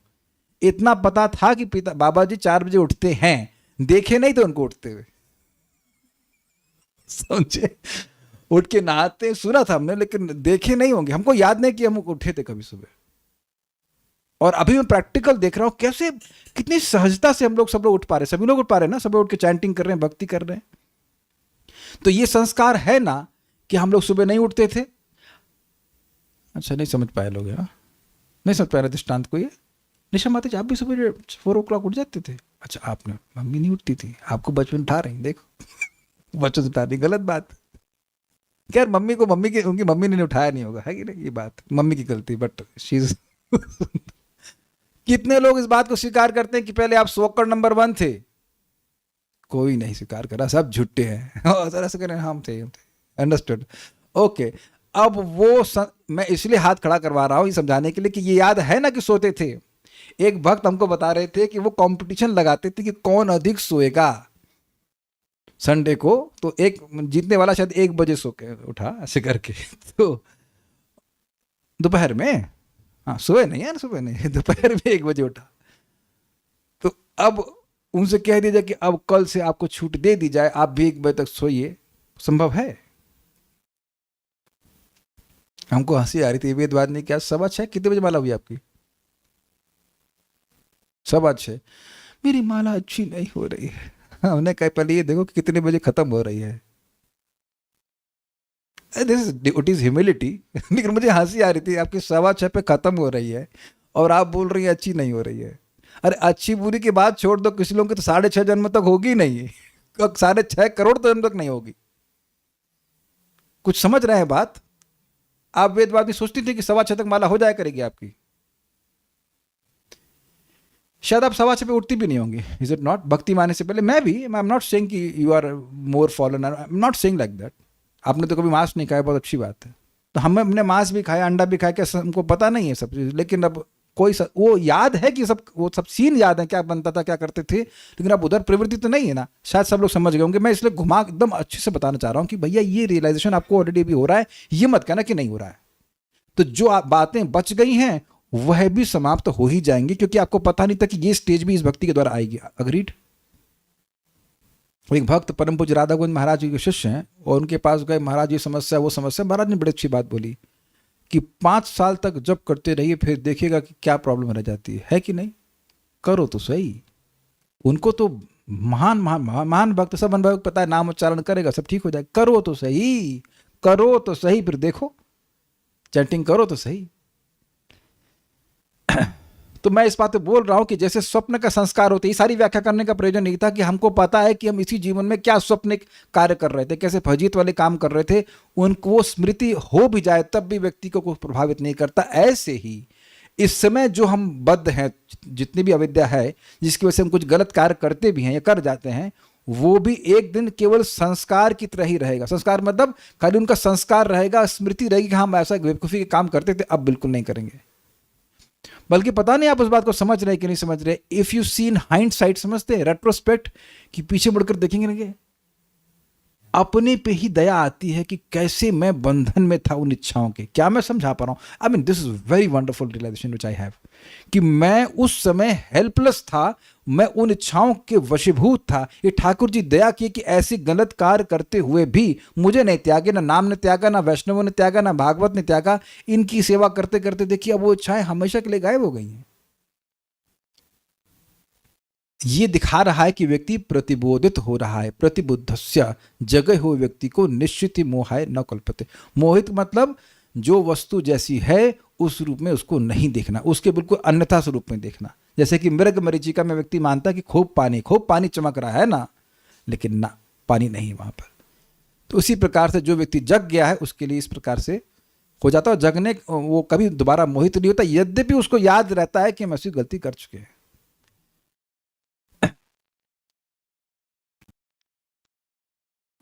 इतना पता था कि पिता बाबा जी 4 बजे उठते हैं, देखे नहीं तो उनको उठते हुए, समझे? उठ के नहाते सुना था हमने, लेकिन देखे नहीं होंगे। हमको याद नहीं कि हम उठे थे कभी सुबह। और अभी मैं प्रैक्टिकल देख रहा हूं कैसे, कितनी सहजता से हम लोग सब लोग उठ पा रहे, सभी लोग उठ पा रहे हैं ना, सब लोग उठ के चैंटिंग कर रहे हैं, भक्ति कर रहे हैं। तो ये संस्कार है ना कि हम लोग सुबह नहीं उठते थे। अच्छा, नहीं समझ पाए लोग, यार नहीं समझ पाए दृष्टांत को। ये निशा माता जी, आप भी सुबह 4 o'clock उठ जाते थे? अच्छा, आपने, मम्मी नहीं उठती थी, आपको बचपन उठा रही, देखो बच्चों से उठा रही, गलत बात। खैर मम्मी को उनकी मम्मी ने उठाया नहीं होगा, है कि नहीं? ये बात मम्मी की गलती, बट शी कितने लोग इस बात को स्वीकार करते हैं कि पहले आप सोकर नंबर 1 थे? कोई नहीं स्वीकार करा, सब झूठे हैं। सर ऐसे करें, हम थे। अंडरस्टूड? ओके। अब वो मैं इसलिए हाथ खड़ा करवा रहा हूं ये समझाने के लिए कि ये याद है ना कि सोते थे। एक भक्त हमको बता रहे थे कि वो कंपटीशन लगाते थे कि कौन अधिक सोएगा संडे को। तो एक जीतने वाला शायद 1 बजे सो के उठा, ऐसे करके। तो दोपहर में, हाँ सुबह नहीं है ना, सुबह नहीं, दोपहर में 1 बजे उठा। तो अब उनसे कह दिया जाए कि अब कल से आपको छूट दे दी जाए, आप भी 1 बजे तक सोइए। संभव है? हमको हंसी आ रही थी। वेदवाद ने क्या 6:15 कितने बजे माला हुई आपकी? 6:15। मेरी माला अच्छी नहीं हो रही है। हमने कहा पहले ये देखो कि कितने बजे खत्म हो रही है। This is humility. लेकिन मुझे हंसी आ रही थी, आपकी 6:15 पे खत्म हो रही है और आप बोल रही है अच्छी नहीं हो रही है। अरे अच्छी बुरी की बात छोड़ दो, किसी लोगों की तो 6.5 जन्म तक होगी नहीं, 6.5 करोड़ जन्म तक नहीं होगी। कुछ समझ रहे हैं बात? आप वेदवाद में सोचती थी कि 6:15 तक माला हो जाया करेगी आपकी, शायद आप 6:15 पे उठती भी नहीं होंगी। Is it not? भक्ति माने से पहले मैं भी, आई एम नॉट सेइंग कि you are more fallen, I am not saying like that. आपने तो कभी मांस नहीं खाया, बहुत अच्छी बात है। तो हमने मांस भी खाया, अंडा भी खाया, क्या हमको पता नहीं है सब चीज़? लेकिन अब वो याद है कि वो सब सीन याद है, क्या बनता था, क्या करते थे, लेकिन अब उधर प्रवृत्ति तो नहीं है ना। शायद सब लोग समझ गए होंगे। मैं इसलिए घुमा एकदम अच्छे से बताना चाह रहा हूँ कि भैया ये रियलाइजेशन आपको ऑलरेडी भी हो रहा है, ये मत कहना कि नहीं हो रहा है। तो जो आप बातें बच गई हैं वह भी समाप्त हो ही जाएंगी, क्योंकि आपको पता नहीं था कि ये स्टेज भी इस भक्ति के द्वारा आएगी। अग्रीड। एक भक्त परम पूज्य राधा गोविंद महाराज जी के शिष्य हैं और उनके पास गए, महाराज ये समस्या वो समस्या। महाराज ने बड़ी अच्छी बात बोली कि 5 साल तक जब करते रहिए, फिर देखिएगा कि क्या प्रॉब्लम रह जाती है कि नहीं। करो तो सही। उनको तो महान महान महान भक्त, सब अनुभव पता है, नाम उच्चारण करेगा सब ठीक हो जाएगा। करो तो सही, करो तो सही, फिर देखो, चैंटिंग करो तो सही। तो मैं इस बात पे बोल रहा हूं कि जैसे स्वप्न का संस्कार होते, ये सारी व्याख्या करने का प्रयोजन नहीं था कि हमको पता है कि हम इसी जीवन में क्या स्वप्न कार्य कर रहे थे, कैसे फजीत वाले काम कर रहे थे, उनको वो स्मृति हो भी जाए तब भी व्यक्ति को कुछ प्रभावित नहीं करता। ऐसे ही इस समय जो हम बद्ध हैं, जितनी भी अविद्या है जिसकी वजह से हम कुछ गलत कार्य करते भी हैं या कर जाते हैं, वो भी एक दिन केवल संस्कार की तरह ही रहेगा। संस्कार मतलब खाली उनका संस्कार रहेगा, स्मृति रहेगी कि हम ऐसा बेवकूफ़ी के काम करते थे, अब बिल्कुल नहीं करेंगे। बल्कि पता नहीं आप उस बात को समझ रहे कि नहीं समझ रहे। If you see in hindsight, समझते हैं, रेट्रोस्पेक्ट, कि पीछे मुड़कर देखेंगे नहीं, अपने पे ही दया आती है कि कैसे मैं बंधन में था उन इच्छाओं के। क्या मैं समझा पा रहा हूं? I mean this is very wonderful realisation which I have, कि मैं उस समय हेल्पलेस था, मैं उन इच्छाओं के वशीभूत था। ये ठाकुर जी दया किए कि ऐसे गलत कार्य करते हुए भी मुझे नहीं त्यागे, ना नाम ने त्यागा, ना वैष्णवों ने त्यागा, ना भागवत ने त्यागा। इनकी सेवा करते करते देखिए अब वो इच्छाएं हमेशा के लिए गायब हो गई हैं। ये दिखा रहा है कि व्यक्ति प्रतिबोधित हो रहा है। प्रतिबुद्धस्य, जगे हुए व्यक्ति को निश्चित ही मोहाय न कल्पते। मोहित मतलब जो वस्तु जैसी है उस रूप में उसको नहीं देखना, उसके बिल्कुल अन्यथा स्वरूप में देखना। जैसे कि मृग मरीचिका में व्यक्ति मानता है कि खूब पानी चमक रहा है ना, लेकिन ना, पानी नहीं वहां पर। तो उसी प्रकार से जो व्यक्ति जग गया है उसके लिए इस प्रकार से हो जाता है। जगने वो कभी दोबारा मोहित नहीं होता, यद्यपि उसको याद रहता है कि हम ऐसी गलती कर चुके हैं।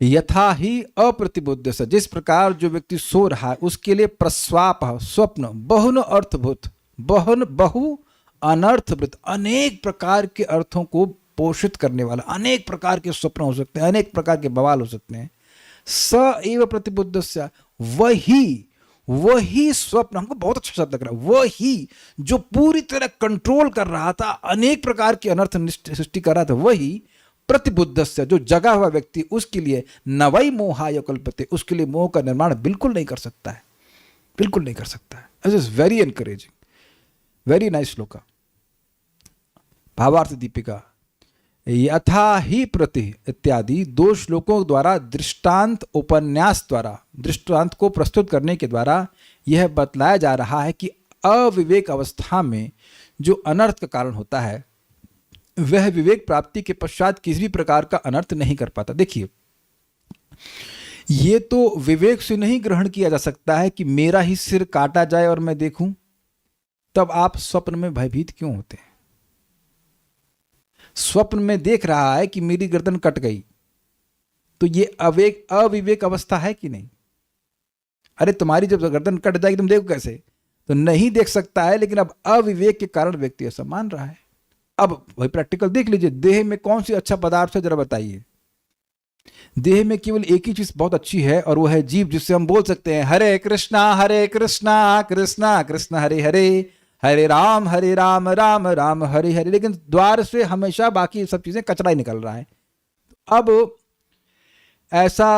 यथा ही अप्रतिबुद्ध से, जिस प्रकार जो व्यक्ति सो रहा है उसके लिए प्रस्वाप स्वप्न बहुन अर्थभूत, बहु अनर्थभूत, अनेक प्रकार के अर्थों को पोषित करने वाला, अनेक प्रकार के स्वप्न हो सकते हैं, अनेक प्रकार के बवाल हो सकते हैं। स एव प्रतिबुद्ध से, वही स्वप्न, हमको बहुत अच्छा शब्द लग रहा है, वही जो पूरी तरह कंट्रोल कर रहा था, अनेक प्रकार के अनर्थ सृष्टि कर रहा था, वही प्रतिबुद्ध से, जो जगा हुआ व्यक्ति, उसके लिए नवई मोहाय कल्पते, उसके लिए मोह का निर्माण बिल्कुल नहीं कर सकता है, बिल्कुल नहीं कर सकता है। This is very encouraging, very nice shloka. भावार्थ दीपिका, यथा ही प्रति इत्यादि 2 श्लोकों द्वारा दृष्टांत उपन्यास द्वारा, दृष्टांत को प्रस्तुत करने के द्वारा यह बतलाया जा रहा है कि अविवेक अवस्था में जो अनर्थ का कारण होता है वह विवेक प्राप्ति के पश्चात किसी भी प्रकार का अनर्थ नहीं कर पाता। देखिए, ये तो विवेक से नहीं ग्रहण किया जा सकता है कि मेरा ही सिर काटा जाए और मैं देखूं, तब आप स्वप्न में भयभीत क्यों होते हैं? स्वप्न में देख रहा है कि मेरी गर्दन कट गई, तो ये अविवेक अवस्था है कि नहीं? अरे तुम्हारी जब गर्दन कट जाएगी तुम देखो कैसे? तो नहीं देख सकता है, लेकिन अब अविवेक के कारण व्यक्ति ऐसा मान रहा है। अब वही प्रैक्टिकल देख लीजिए, देह में कौन सी अच्छा पदार्थ है जरा बताइए। देह में केवल एक ही चीज बहुत अच्छी है और वो है जीभ, जिससे हम बोल सकते हैं हरे कृष्णा कृष्णा कृष्णा हरे हरे, हरे राम राम राम हरे हरे। लेकिन द्वार से हमेशा बाकी सब चीजें कचरा ही निकल रहा है। अब ऐसा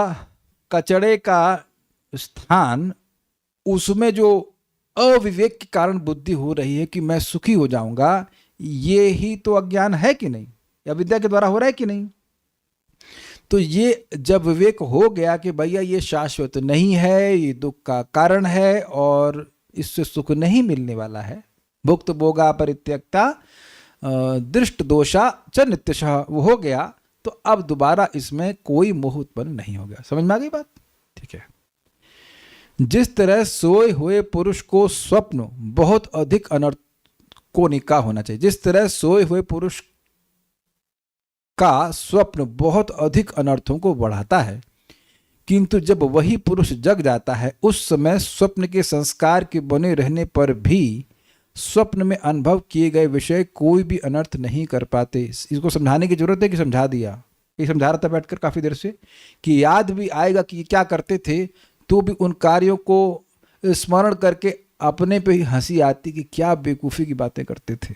कचड़े का स्थान, उसमें जो अविवेक के कारण बुद्धि हो रही है कि मैं सुखी हो जाऊंगा, ये ही तो अज्ञान है कि नहीं, या विद्या के द्वारा हो रहा है कि नहीं? तो ये जब विवेक हो गया कि भैया ये शाश्वत नहीं है, ये दुख का कारण है और इससे सुख नहीं मिलने वाला है, भुक्त भोगा परित्यक्ता दृष्ट दोषा च नित्यशः, वो हो गया, तो अब दोबारा इसमें कोई मोह उत्पन्न नहीं हो गया। समझ में आ गई बात? ठीक है। जिस तरह सोए हुए पुरुष को स्वप्न बहुत अधिक अनर्थ को निकाह होना चाहिए, जिस तरह सोए हुए पुरुष का स्वप्न बहुत अधिक अनर्थों को बढ़ाता है, किंतु जब वही पुरुष जग जाता है उस समय स्वप्न के संस्कार के बने रहने पर भी स्वप्न में अनुभव किए गए विषय कोई भी अनर्थ नहीं कर पाते। इसको समझाने की जरूरत है कि समझा दिया। ये समझा रहा था बैठकर काफी देर से कि याद भी आएगा कि ये क्या करते थे, तो भी उन कार्यों को स्मरण करके अपने पे ही हंसी आती कि क्या बेवकूफी की बातें करते थे।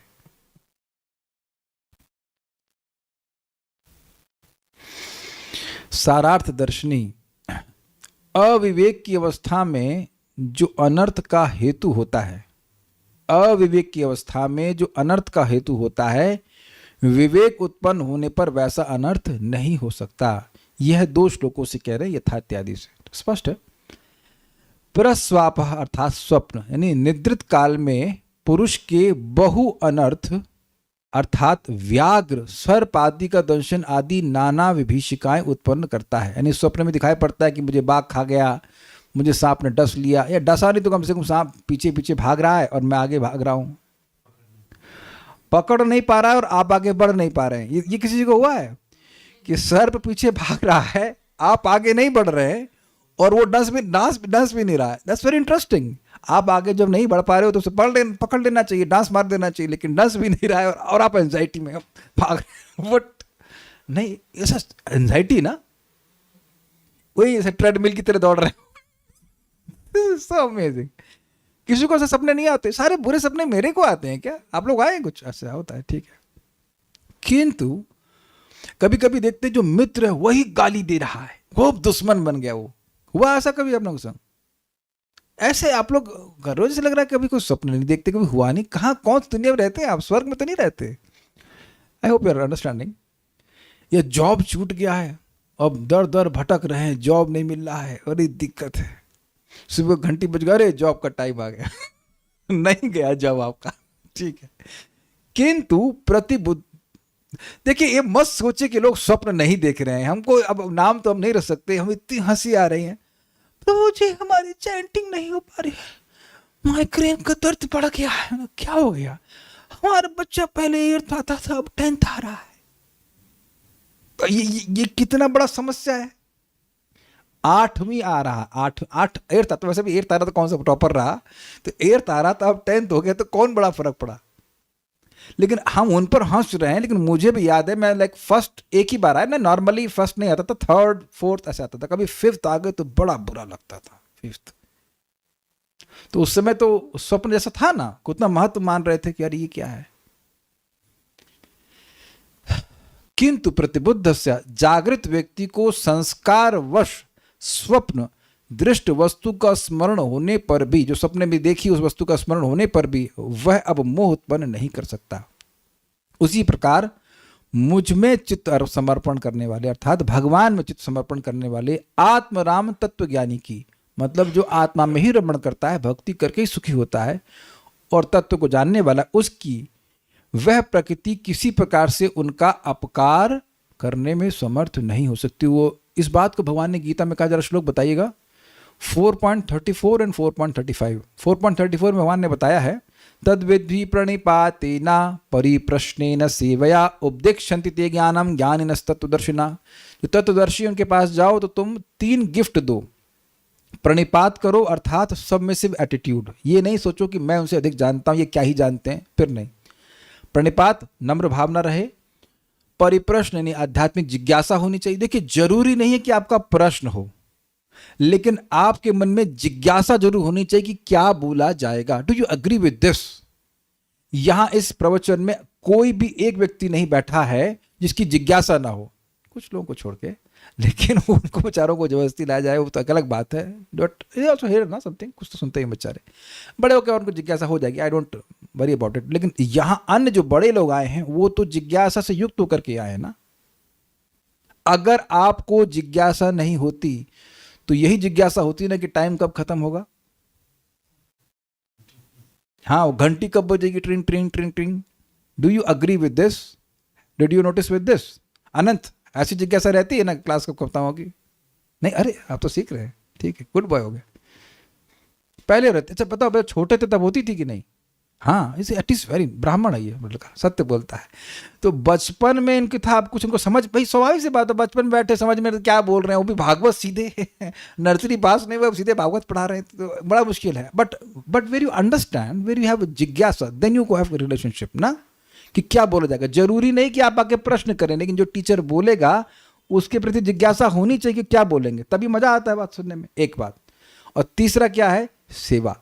सारार्थ दर्शनी, अविवेक की अवस्था में जो अनर्थ का हेतु होता है, अविवेक की अवस्था में जो अनर्थ का हेतु होता है, विवेक उत्पन्न होने पर वैसा अनर्थ नहीं हो सकता। यह 2 श्लोकों से कह रहे हैं, यथा इत्यादि से तो स्पष्ट है। प्रस्वाप अर्थात स्वप्न, यानी निद्रित काल में पुरुष के बहु अनर्थ अर्थात व्याघ्र, सर्प आदि का दंशन आदि नाना विभीषिकाएं उत्पन्न करता है। यानी स्वप्न में दिखाई पड़ता है कि मुझे बाघ खा गया, मुझे सांप ने डस लिया, या डसा नहीं तो कम से कम सांप पीछे पीछे भाग रहा है और मैं आगे भाग रहा हूं, पकड़ नहीं पा रहा है और आप आगे बढ़ नहीं पा रहे हैं। ये किसी को हुआ है कि सर्प पीछे भाग रहा है, आप आगे नहीं बढ़ रहे हैं और वो डस भी नहीं रहा है। That's very interesting. आप आगे जब नहीं बढ़ पा रहे हो तो उसे पकड़ लेना चाहिए, डांस मार देना चाहिए, लेकिन डस भी नहीं रहा है और आप एंजाइटी में भाग रहे हो। नहीं, ऐसा एंजाइटी ना, वही ऐसे ट्रेडमिल की तरह दौड़ रहे हो। So amazing. किसी को ऐसे सपने नहीं आते? सारे बुरे सपने मेरे को आते हैं क्या? आप लोग आए? कुछ ऐसा होता है, ठीक है। किंतु कभी कभी देखते जो मित्र है वही गाली दे रहा है, वो दुश्मन बन गया। वो हुआ ऐसा कभी आप लोगों के संग? ऐसे आप लोग घरों जैसे लग रहा है कभी कोई स्वप्न नहीं देखते, कभी हुआ नहीं। कहाँ कौन सी दुनिया में रहते हैं आप? स्वर्ग में तो नहीं रहते। I hope you are understanding. ये जॉब छूट गया है, अब दर दर भटक रहे हैं, जॉब नहीं मिल रहा है, बड़ी दिक्कत है। सुबह घंटी बज गया, अरे जॉब का टाइम आ गया। नहीं गया जॉब आपका, ठीक है। किंतु प्रतिबुद्ध, देखिए ये मत सोचे कि लोग स्वप्न नहीं देख रहे हैं। हमको अब नाम तो हम नहीं रख सकते, हम इतनी हंसी आ रही है। प्रभु जी हमारी चैंटिंग नहीं हो पा रही है, माइग्रेन का दर्द बढ़ गया है। क्या हो गया? हमारा बच्चा पहले 8th आता था, अब 10th आ रहा है। ये कितना बड़ा समस्या है। 8वीं आ रहा, 8th आता, तो वैसे भी 8th आ रहा तो कौन सा टॉपर रहा, तो 8th आ रहा था, अब 10th हो गया, तो कौन बड़ा फर्क पड़ा। लेकिन हम उन पर हंस रहे हैं। लेकिन मुझे भी याद है, मैं फर्स्ट एक ही बार आया ना, नॉर्मली फर्स्ट नहीं आता था, 3rd 4th ऐसे आता था। कभी 5th आ गए तो बड़ा बुरा लगता था। 5th तो उस समय तो स्वप्न जैसा था ना, कितना महत्व मान रहे थे कि यार ये क्या है। किंतु प्रतिबुद्धस्य, जागृत व्यक्ति को संस्कारवश स्वप्न दृष्ट वस्तु का स्मरण होने पर भी, जो सपने में देखी उस वस्तु का स्मरण होने पर भी वह अब मोह उत्पन्न नहीं कर सकता। उसी प्रकार मुझ में चित्त समर्पण करने वाले, अर्थात भगवान में चित्त समर्पण करने वाले आत्मराम तत्व ज्ञानी की, मतलब जो आत्मा में ही रमण करता है, भक्ति करके ही सुखी होता है और तत्व को जानने वाला, उसकी वह प्रकृति किसी प्रकार से उनका अपकार करने में समर्थ नहीं हो सकती। वो इस बात को भगवान ने गीता में कहा, जरा श्लोक बताइएगा 4.34 एंड 4.35। 4.34 में भगवान ने बताया है, तद्विद्धि प्रणिपातेना परिप्रश्नेन सेवया उपदेक्षन्ति ते ज्ञानम ज्ञानिनस्तत्त्वदर्शिना। जो तत्वदर्शी उनके पास जाओ तो तुम 3 गिफ्ट दो। प्रणिपात करो अर्थात सबमिसिव एटीट्यूड, ये नहीं सोचो कि मैं उनसे अधिक जानता हूं, ये क्या ही जानते हैं, फिर नहीं। प्रणिपात नम्र भावना रहे। परिप्रश्न यानी आध्यात्मिक जिज्ञासा होनी चाहिए। देखिए जरूरी नहीं है कि आपका प्रश्न हो, लेकिन आपके मन में जिज्ञासा जरूर होनी चाहिए कि क्या बोला जाएगा। Do you agree with this? यहां इस प्रवचन में कोई भी एक व्यक्ति नहीं बैठा है जिसकी जिज्ञासा ना हो, कुछ लोगों को छोड़ के, लेकिन उनको बेचारों को जबरदस्ती लाया जाए वो तो अलग बात है। बट ऑल्सो हियर ना समथिंग, कुछ तो सुनते ही बेचारे बड़े होकर उनको जिज्ञासा हो जाएगी, I don't worry about it. लेकिन यहां अन्य जो बड़े लोग आए हैं वो तो जिज्ञासा से युक्त होकर के आए ना। अगर आपको जिज्ञासा नहीं होती तो यही जिज्ञासा होती ना कि टाइम कब खत्म होगा। हाँ, वो घंटी कब बजेगी, ट्रिंग ट्रिंग ट्रिंग ट्रिंग। Do you agree with this? Did you notice with this? Anant, ऐसी जिज्ञासा रहती है ना क्लास कब खत्म होगी? नहीं, अरे आप तो सीख रहे हैं, ठीक है, गुड बॉय हो गए। पहले रहते, अच्छा बताओ छोटे थे तब होती थी कि नहीं? हाँ, इसे इट इज वेरी ब्राह्मण है ये, लड़का सत्य बोलता है। तो बचपन में इनकी था, आप कुछ इनको समझ, भाई स्वाभाविक सी बात है, बचपन में बैठे समझ में क्या बोल रहे हैं, वो भी भागवत सीधे नर्सरी पास नहीं हुए, अब सीधे भागवत पढ़ा रहे हैं, तो बड़ा मुश्किल है। But where you understand, where you have जिज्ञासा, देन यू को हैव रिलेशनशिप ना, कि क्या बोला जाएगा। जरूरी नहीं कि आप आके प्रश्न करें, लेकिन जो टीचर बोलेगा उसके प्रति जिज्ञासा होनी चाहिए कि क्या बोलेंगे, तभी मजा आता है बात सुनने में, एक बात। और तीसरा क्या है, सेवा।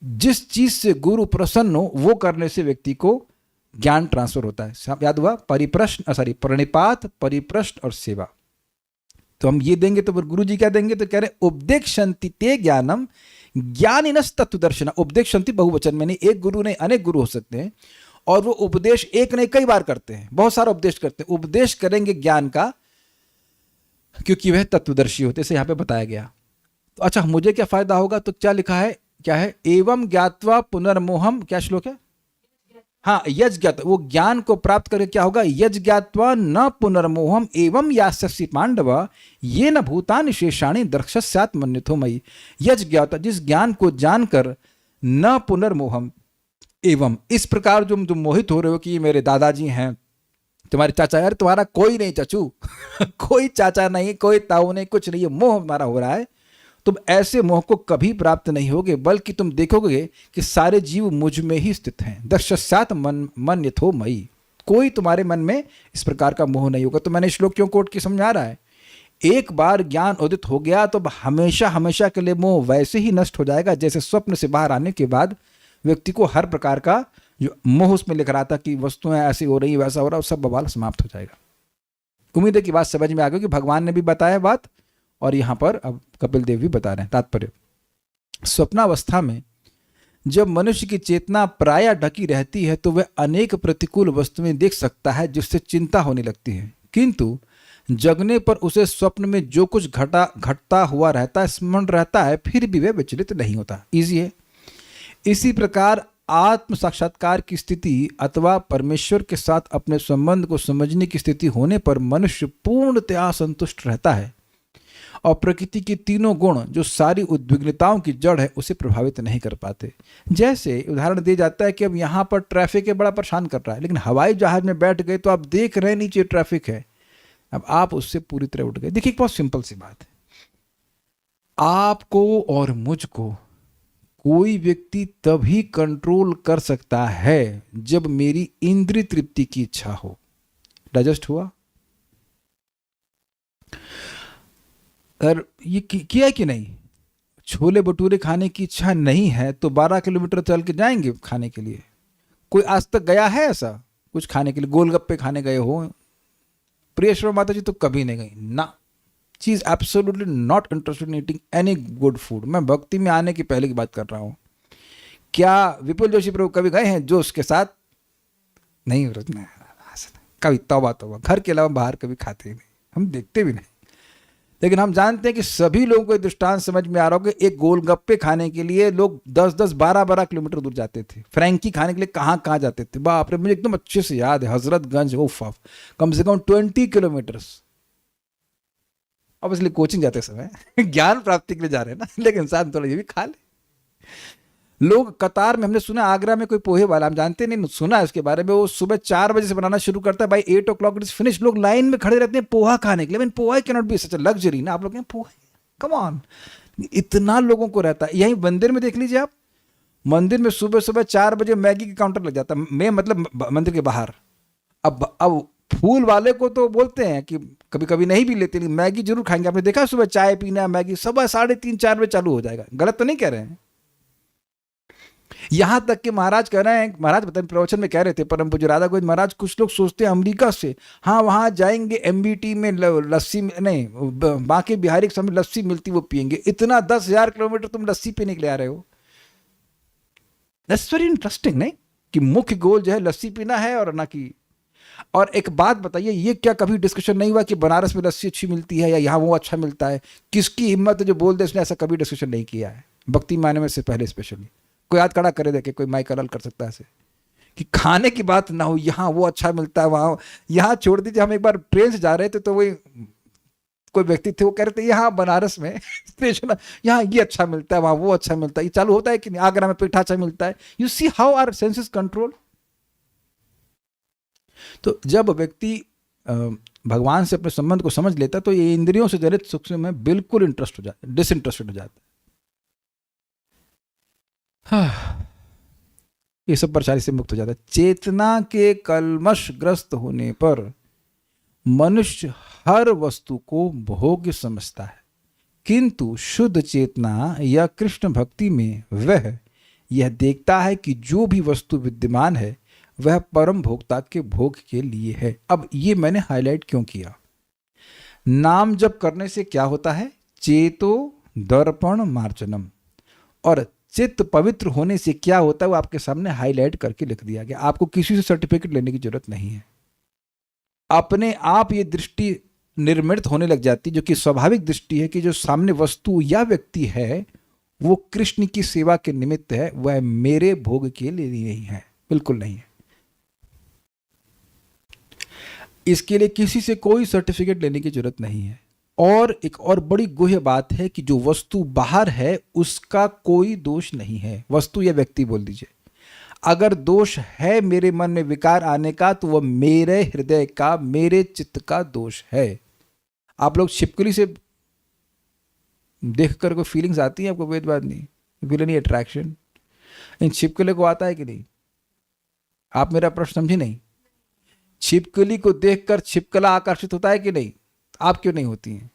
जिस चीज से गुरु प्रसन्न हो वो करने से व्यक्ति को ज्ञान ट्रांसफर होता है। सब याद हुआ, प्रणिपात, परिप्रश्न और सेवा। तो हम ये देंगे तो फिर गुरु जी क्या देंगे, तो कह रहे उपदेक्षन्ति ते ज्ञानम ज्ञानिनस तत्वदर्शन। उपदेक्षन्ति बहुवचन में नहीं, एक गुरु नहीं अनेक गुरु हो सकते हैं, और वो उपदेश एक नहीं कई बार करते हैं, बहुत सारा उपदेश करते हैं। उपदेश करेंगे ज्ञान का, क्योंकि वह तत्वदर्शी होते, इसे यहां पे बताया गया। तो अच्छा, मुझे क्या फायदा होगा, तो क्या लिखा है, क्या है, एवं ज्ञात्वा पुनर्मोहम, क्या श्लोक है, हाँ, यज ज्ञात, वो ज्ञान को प्राप्त करके क्या होगा, यज ज्ञात्वा न पुनर्मोहम एवं यास्यसि पांडव ये न भूतानि शेषाणि दर्शस्यात् मन्यथो मयि। यज ज्ञात, जिस ज्ञान को जानकर, न पुनर्मोहम एवं, इस प्रकार जो तुम मोहित हो रहे हो कि ये मेरे दादाजी हैं, तुम्हारे चाचा, यार तुम्हारा कोई नहीं चाचू कोई चाचा नहीं, कोई ताऊ नहीं, कुछ नहीं, ये मोह हमारा हो रहा है। तुम ऐसे मोह को कभी प्राप्त नहीं होगे, बल्कि तुम देखोगे कि सारे जीव मुझ में ही स्थित हैं। दर्शस्यात् मन्यथो मयि, कोई तुम्हारे मन में इस प्रकार का मोह नहीं होगा। तो मैंने श्लोक क्यों कोट की समझा रहा है, एक बार ज्ञान उदित हो गया तो हमेशा हमेशा के लिए मोह वैसे ही नष्ट हो जाएगा, जैसे स्वप्न से बाहर आने के बाद व्यक्ति को हर प्रकार का जो मोह उसमें लिख रहा था कि वस्तुएं ऐसी हो रही, वैसा हो रहा, सब बवाल समाप्त हो जाएगा। उम्मीद है कि बात समझ में आ गई कि भगवान ने भी बताया बात, और यहां पर अब कपिल देव भी बता रहे हैं। तात्पर्य, स्वप्नावस्था में जब मनुष्य की चेतना प्रायः ढकी रहती है तो वह अनेक प्रतिकूल वस्तुएं देख सकता है, जिससे चिंता होने लगती है, किंतु जगने पर उसे स्वप्न में जो कुछ घटता हुआ रहता है स्मरण रहता है, फिर भी वह विचलित नहीं होता। इजी है। इसी प्रकार आत्म साक्षात्कार की स्थिति अथवा परमेश्वर के साथ अपने संबंध को समझने की स्थिति होने पर मनुष्य पूर्णतया संतुष्ट रहता है, और प्रकृति के तीनों गुण जो सारी उद्विग्नताओं की जड़ है उसे प्रभावित नहीं कर पाते। जैसे उदाहरण दिया जाता है कि अब यहाँ पर ट्रैफिक है, बड़ा परेशान कर रहा है, लेकिन हवाई जहाज में बैठ गए तो आप देख रहे नीचे ट्रैफिक है, अब आप उससे पूरी तरह उठ गए। देखिए, एक बहुत सिंपल सी बात है, आपको और मुझको कोई व्यक्ति तभी कंट्रोल कर सकता है जब मेरी इंद्रिय तृप्ति की इच्छा हो। डाइजेस्ट हुआ? अगर ये किया कि नहीं, छोले भटूरे खाने की इच्छा नहीं है तो 12 किलोमीटर चल के जाएंगे खाने के लिए। कोई आज तक गया है ऐसा कुछ खाने के लिए? गोलगप्पे खाने गए हो? प्रियेश्वर माता जी तो कभी नहीं गई ना। She is absolutely not interested in eating any good food. मैं भक्ति में आने की पहले की बात कर रहा हूँ। क्या विपुल जोशी प्रभु कभी गए हैं जोश के साथ? नहीं, कभी तौबा तौबा, घर के अलावा बाहर कभी खाते ही नहीं, हम देखते भी नहीं। लेकिन हम जानते हैं कि सभी लोगों को दृष्टांत समझ में आ रहा हो कि एक गोलगप्पे खाने के लिए लोग 10-10, 12-12 किलोमीटर दूर जाते थे। फ्रैंकी खाने के लिए कहाँ कहाँ जाते थे, बाप रे, मुझे एकदम अच्छे से याद है, हजरतगंज, उफ, कम से कम 20 किलोमीटर्स। ऑब्वियसली कोचिंग जाते समय ज्ञान प्राप्ति के लिए जा रहे हैं ना, लेकिन इंसान थोड़ा ये भी खा ले। लोग कतार में, हमने सुना आगरा में कोई पोहे वाला, हम जानते नहीं, सुना है उसके बारे में, वो सुबह 4 बजे से बनाना शुरू करता है, by 8 o'clock it is finish. लोग लाइन में खड़े रहते हैं पोहा खाने के लिए। Poha can not be such a luxury ना। आप लोग पोहा, कम ऑन, इतना लोगों को रहता है। यही मंदिर में देख लीजिए आप, मंदिर में सुबह सुबह 4 बजे मैगी का काउंटर लग जाता है, मैं मतलब मंदिर के बाहर। अब फूल वाले को तो बोलते हैं कि कभी कभी नहीं भी लेते, लेकिन मैगी जरूर खाएंगे। आपने देखा सुबह चाय पीना, मैगी सुबह 3:30-4 बजे चालू हो जाएगा। गलत तो नहीं कह रहे हैं। यहां तक कि महाराज कह रहे हैं, महाराज पता नहीं प्रवचन में कह रहे थे, परम पूज्य राधा गोविंद महाराज, कुछ लोग सोचते हैं अमेरिका से, हाँ वहां जाएंगे, एमबीटी में लस्सी नहीं, बाकी बिहारी के समय लस्सी मिलती वो पियेंगे। इतना 10,000 किलोमीटर तुम लस्सी पीने के लिए आ रहे हो? दैट्स वेरी इंटरेस्टिंग, नहीं कि मुख्य गोल जो है लस्सी पीना है और ना कि। और एक बात बताइए, ये क्या कभी डिस्कशन नहीं हुआ कि बनारस में लस्सी अच्छी मिलती है या यहाँ वो अच्छा मिलता है? किसकी हिम्मत है जो बोल दे उसने ऐसा कभी डिस्कशन नहीं किया है भक्ति माने में से पहले? स्पेशली कोई हाथ खड़ा करे देखे, कोई माइक अलग कर सकता है ऐसे कि खाने की बात ना हो, यहाँ वो अच्छा मिलता है, वहाँ। यहाँ छोड़ दीजिए, हम एक बार ट्रेन से जा रहे थे तो वही कोई व्यक्ति थे, वो कह रहे थे यहाँ बनारस में स्टेशन, यहाँ ये अच्छा मिलता है, वहाँ वो अच्छा मिलता है, ये चालू होता है कि नहीं, आगरा में पेठा अच्छा मिलता है। You see how are senses control. तो जब व्यक्ति भगवान से अपने संबंध को समझ लेता तो ये इंद्रियों से जनित सुख में बिल्कुल इंटरेस्ट हो जाता, डिसइंटरेस्टेड हो जाता है। ये सब परेशानी से मुक्त हो जाता है। चेतना के कलमशग्रस्त होने पर मनुष्य हर वस्तु को भोग्य समझता है, किंतु शुद्ध चेतना या कृष्ण भक्ति में वह यह देखता है कि जो भी वस्तु विद्यमान है वह परम भोक्ता के भोग के लिए है। अब ये मैंने हाईलाइट क्यों किया? नाम जप करने से क्या होता है? चेतो दर्पण मार्जनम। और चित्त पवित्र होने से क्या होता है वो आपके सामने हाईलाइट करके लिख दिया गया। आपको किसी से सर्टिफिकेट लेने की जरूरत नहीं है। अपने आप ये दृष्टि निर्मित होने लग जाती, जो कि स्वाभाविक दृष्टि है कि जो सामने वस्तु या व्यक्ति है वो कृष्ण की सेवा के निमित्त है, वह मेरे भोग के लिए नहीं है, बिल्कुल नहीं है। इसके लिए किसी से कोई सर्टिफिकेट लेने की जरूरत नहीं है। और एक और बड़ी गुह्य बात है कि जो वस्तु बाहर है उसका कोई दोष नहीं है। वस्तु या व्यक्ति बोल दीजिए, अगर दोष है मेरे मन में विकार आने का तो वह मेरे हृदय का, मेरे चित्त का दोष है। आप लोग छिपकली से देखकर कोई फीलिंग्स आती है आपको? वेदवाद नहीं, फील एनी अट्रैक्शन इन छिपकली को आता है कि नहीं? आप मेरा प्रश्न समझे नहीं? छिपकली को देखकर छिपकला आकर्षित होता है कि नहीं? आप क्यों नहीं होती हैं?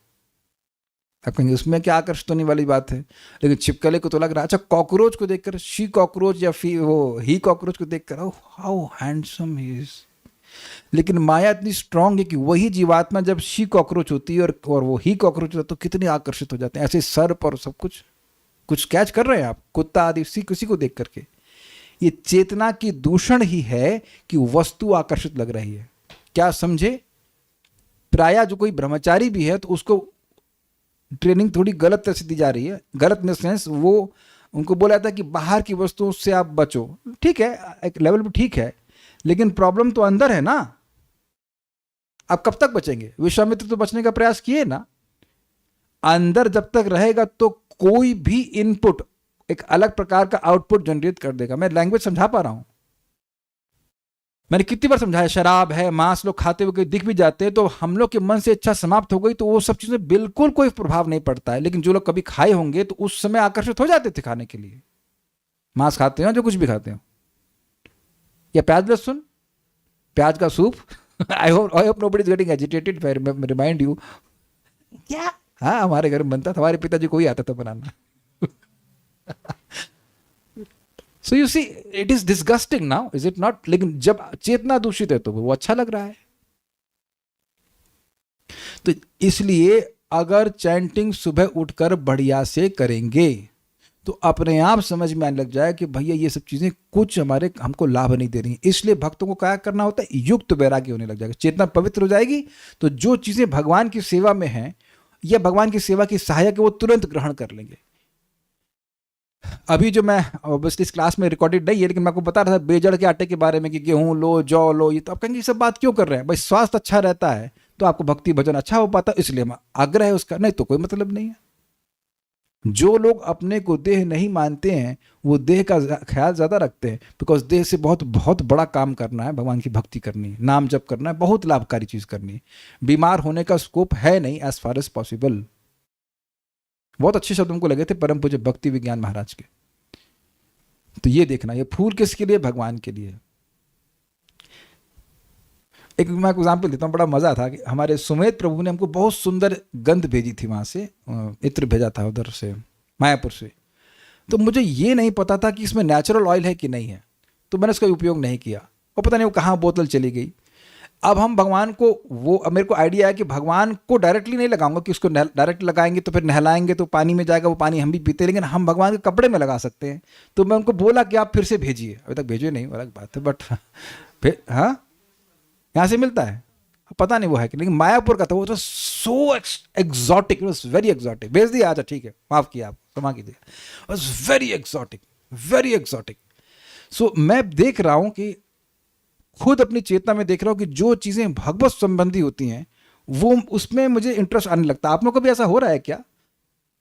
आप कहेंगे उसमें क्या आकर्षित होने वाली बात है, लेकिन छिपकले को तो लग रहा है। अच्छा, कॉकरोच को देखकर, शी कॉकरोच या वो ही कॉकरोच को देखकर, oh how handsome he is. लेकिन माया इतनी स्ट्रांग है कि वही जीवात्मा जब शी कॉकरोच होती है और वो ही कॉकरोच होता है तो कितने आकर्षित हो जाते हैं। ऐसे सर्प और सब कुछ कैच कर रहे हैं आप, कुत्ता आदि किसी को देख करके। ये चेतना की दूषण ही है कि वस्तु आकर्षित लग रही है। क्या समझे? प्रायः जो कोई ब्रह्मचारी भी है तो उसको ट्रेनिंग थोड़ी गलत तरह से दी जा रही है। गलत इन द सेंस वो उनको बोला जाता है कि बाहर की वस्तुओं से आप बचो। ठीक है, एक लेवल पे ठीक है, लेकिन प्रॉब्लम तो अंदर है ना। आप कब तक बचेंगे? विश्वामित्र तो बचने का प्रयास किए ना। अंदर जब तक रहेगा तो कोई भी इनपुट एक अलग प्रकार का आउटपुट जनरेट कर देगा। मैं लैंग्वेज समझा पा रहा हूं? मैंने कितनी बार समझाया, शराब है, मांस लोग खाते हुए दिख भी जाते हैं तो हम लोग के मन से इच्छा समाप्त हो गई तो वो सब चीजें बिल्कुल कोई प्रभाव नहीं पड़ता है। लेकिन जो लोग कभी खाए होंगे तो उस समय आकर्षित हो जाते थे खाने के लिए। मांस खाते हो, जो कुछ भी खाते हो, या प्याज लहसुन, प्याज का soup. I hope nobody is getting agitated if I remind you. क्या? हाँ, हमारे घर में बनता था, हमारे पिताजी को ही आता था बनाना। So you see, it is disgusting now, is it not? लेकिन जब चेतना दूषित है तो वो अच्छा लग रहा है। तो इसलिए अगर चैंटिंग सुबह उठकर बढ़िया से करेंगे तो अपने आप समझ में आने लग जाए कि भैया ये सब चीजें कुछ हमको लाभ नहीं दे रही। इसलिए भक्तों को क्या करना होता है? युक्त वैराग्य होने लग जाएगा। चेतना पवित्र हो जाएगी तो जो चीजें भगवान की सेवा में हैं या भगवान की सेवा की सहायक है वो तुरंत ग्रहण कर लेंगे। अभी जो मैं ऑब्वियसली इस क्लास में रिकॉर्डेड नहीं है, लेकिन मैं आपको बता रहा था बेजड़ के आटे के बारे में कि गेहूं लो, जौ लो। ये तो आप कहेंगे ये सब बात क्यों कर रहे हैं? भाई स्वास्थ्य अच्छा रहता है तो आपको भक्ति भजन अच्छा हो पाता है, इसलिए आग्रह है उसका, नहीं तो कोई मतलब नहीं है। जो लोग अपने को देह नहीं मानते हैं वो देह का ख्याल ज्यादा रखते हैं, बिकॉज देह से बहुत बहुत बड़ा काम करना है, भगवान की भक्ति करनी है, नाम जप करना है, बहुत लाभकारी चीज करनी है। बीमार होने का स्कोप है नहीं एज फार एज पॉसिबल। बहुत अच्छे शब्द हमको लगे थे परम पूज्य भक्ति विज्ञान महाराज के। तो ये देखना, ये फूल किसके लिए? भगवान के लिए। एक मैं एग्जाम्पल देता हूँ, बड़ा मजा था कि हमारे सुमेध प्रभु ने हमको बहुत सुंदर गंध भेजी थी, वहां से इत्र भेजा था उधर से, मायापुर से। तो मुझे ये नहीं पता था कि इसमें नेचुरल ऑयल है कि नहीं है, तो मैंने उसका उपयोग नहीं किया और पता नहीं वो कहाँ बोतल चली गई। अब हम भगवान को, वो मेरे को आइडिया है कि भगवान को डायरेक्टली नहीं लगाऊंगा कि उसको डायरेक्ट लगाएंगे तो फिर नहलाएंगे तो पानी में जाएगा, वो पानी हम भी पीते, लेकिन हम भगवान के कपड़े में लगा सकते हैं। तो मैं उनको बोला कि आप फिर से भेजिए। अभी तक भेजे नहीं, अलग बात है, बट हाँ यहाँ से मिलता है, पता नहीं वो है कि, लेकिन मायापुर का था वो, तो सो एक्सॉटिक, वेरी एक्सॉटिक। भेज दिया, अच्छा ठीक है, माफ किया, आप क्षमा कीजिए। Was very exotic, very exotic. So मैं देख रहा हूं कि खुद अपनी चेतना में देख रहा हूं कि जो चीजें भगवत संबंधी होती हैं वो उसमें मुझे इंटरेस्ट आने लगता है। आप लोग को भी ऐसा हो रहा है क्या?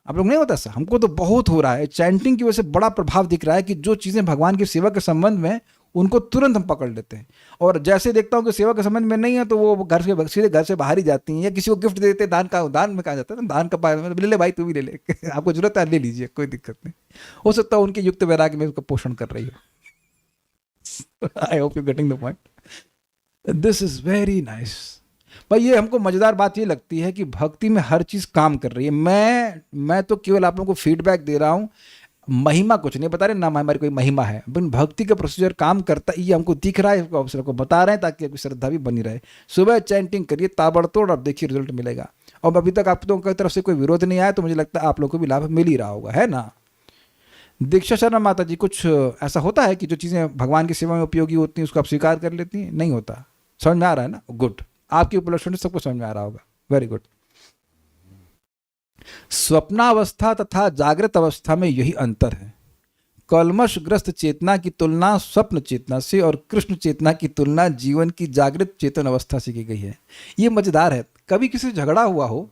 आप लोग नहीं होता ऐसा? हमको तो बहुत हो रहा है। चैंटिंग की वजह से बड़ा प्रभाव दिख रहा है कि जो चीज़ें भगवान की सेवा के संबंध में, उनको तुरंत हम पकड़ लेते हैं, और जैसे देखता हूँ कि सेवा के संबंध में नहीं है तो वो घर से सीधे घर से बाहर ही जाती हैं, या किसी को गिफ्ट दे देते हैं। दान में कहा जाता है ना, दान का पाया, ले ले भाई तू भी ले ले आपको जरूरत है ले लीजिए, कोई दिक्कत नहीं। हो सकता है उनके युक्त वैराग्य में उसका पोषण कर रही हो। आई hope you getting the point. This is very nice भाई। ये हमको मजेदार बात ये लगती है कि भक्ति में हर चीज काम कर रही है। मैं तो केवल आप लोगों को फीडबैक दे रहा हूँ, महिमा कुछ नहीं बता रहे ना, हमारी कोई महिमा है, लेकिन भक्ति का प्रोसीजर काम करता है, ये हमको दिख रहा है, इसको आपको बता रहे हैं ताकि आपकी श्रद्धा भी बनी रहे। सुबह चैंटिंग करिए ताबड़तोड़, और देखिए रिजल्ट मिलेगा। और अभी तक आप लोगों की तरफ से कोई विरोध नहीं आया, तो मुझे लगता है आप लोगों को भी लाभ मिल ही रहा होगा, है ना? दीक्षा शर्मा माता जी, कुछ ऐसा होता है कि जो चीज़ें भगवान की सेवा में उपयोगी होती हैं उसको आप स्वीकार कर लेती हैं? नहीं होता। समझ में आ रहा है ना? गुड। आपकी उपलब्धि सबको समझ में आ रहा होगा। Very good. स्वप्नावस्था तथा जागृत अवस्था में यही अंतर है। कल्मशग्रस्त चेतना की तुलना स्वप्न चेतना से और कृष्ण चेतना की तुलना जीवन की जागृत चेतन अवस्था से की गई है। ये मजेदार है। कभी किसी से झगड़ा हुआ हो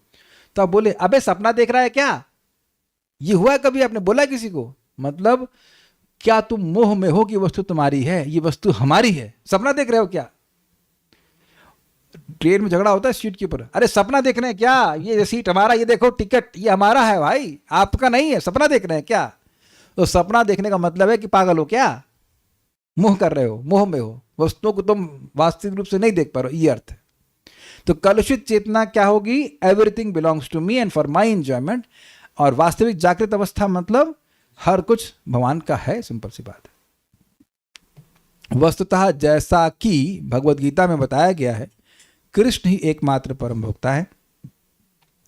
तो आप बोले अबे सपना देख रहा है क्या? ये हुआ है कभी? आपने बोला किसी को? मतलब क्या तुम मोह में हो कि वस्तु तुम्हारी है, ये वस्तु हमारी है? सपना देख रहे हो क्या? ट्रेन में झगड़ा होता है सीट के ऊपर, अरे सपना देख रहे हैं क्या? ये सीट हमारा, ये देखो टिकट ये हमारा है भाई, आपका नहीं है। सपना देख रहे हैं क्या? तो सपना देखने का मतलब है कि पागल हो क्या, मोह कर रहे हो, मोह में हो, वस्तुओं को तुम वास्तविक रूप से नहीं देख पा रहे हो, ये अर्थ है। तो कलुषित चेतना क्या होगी? Everything belongs to me and for my enjoyment. और वास्तविक जागृत अवस्था मतलब हर कुछ भगवान का है। सिंपल सी बात है। वस्तुतः जैसा कि भगवद गीता में बताया गया है, कृष्ण ही एकमात्र परम भोक्ता है।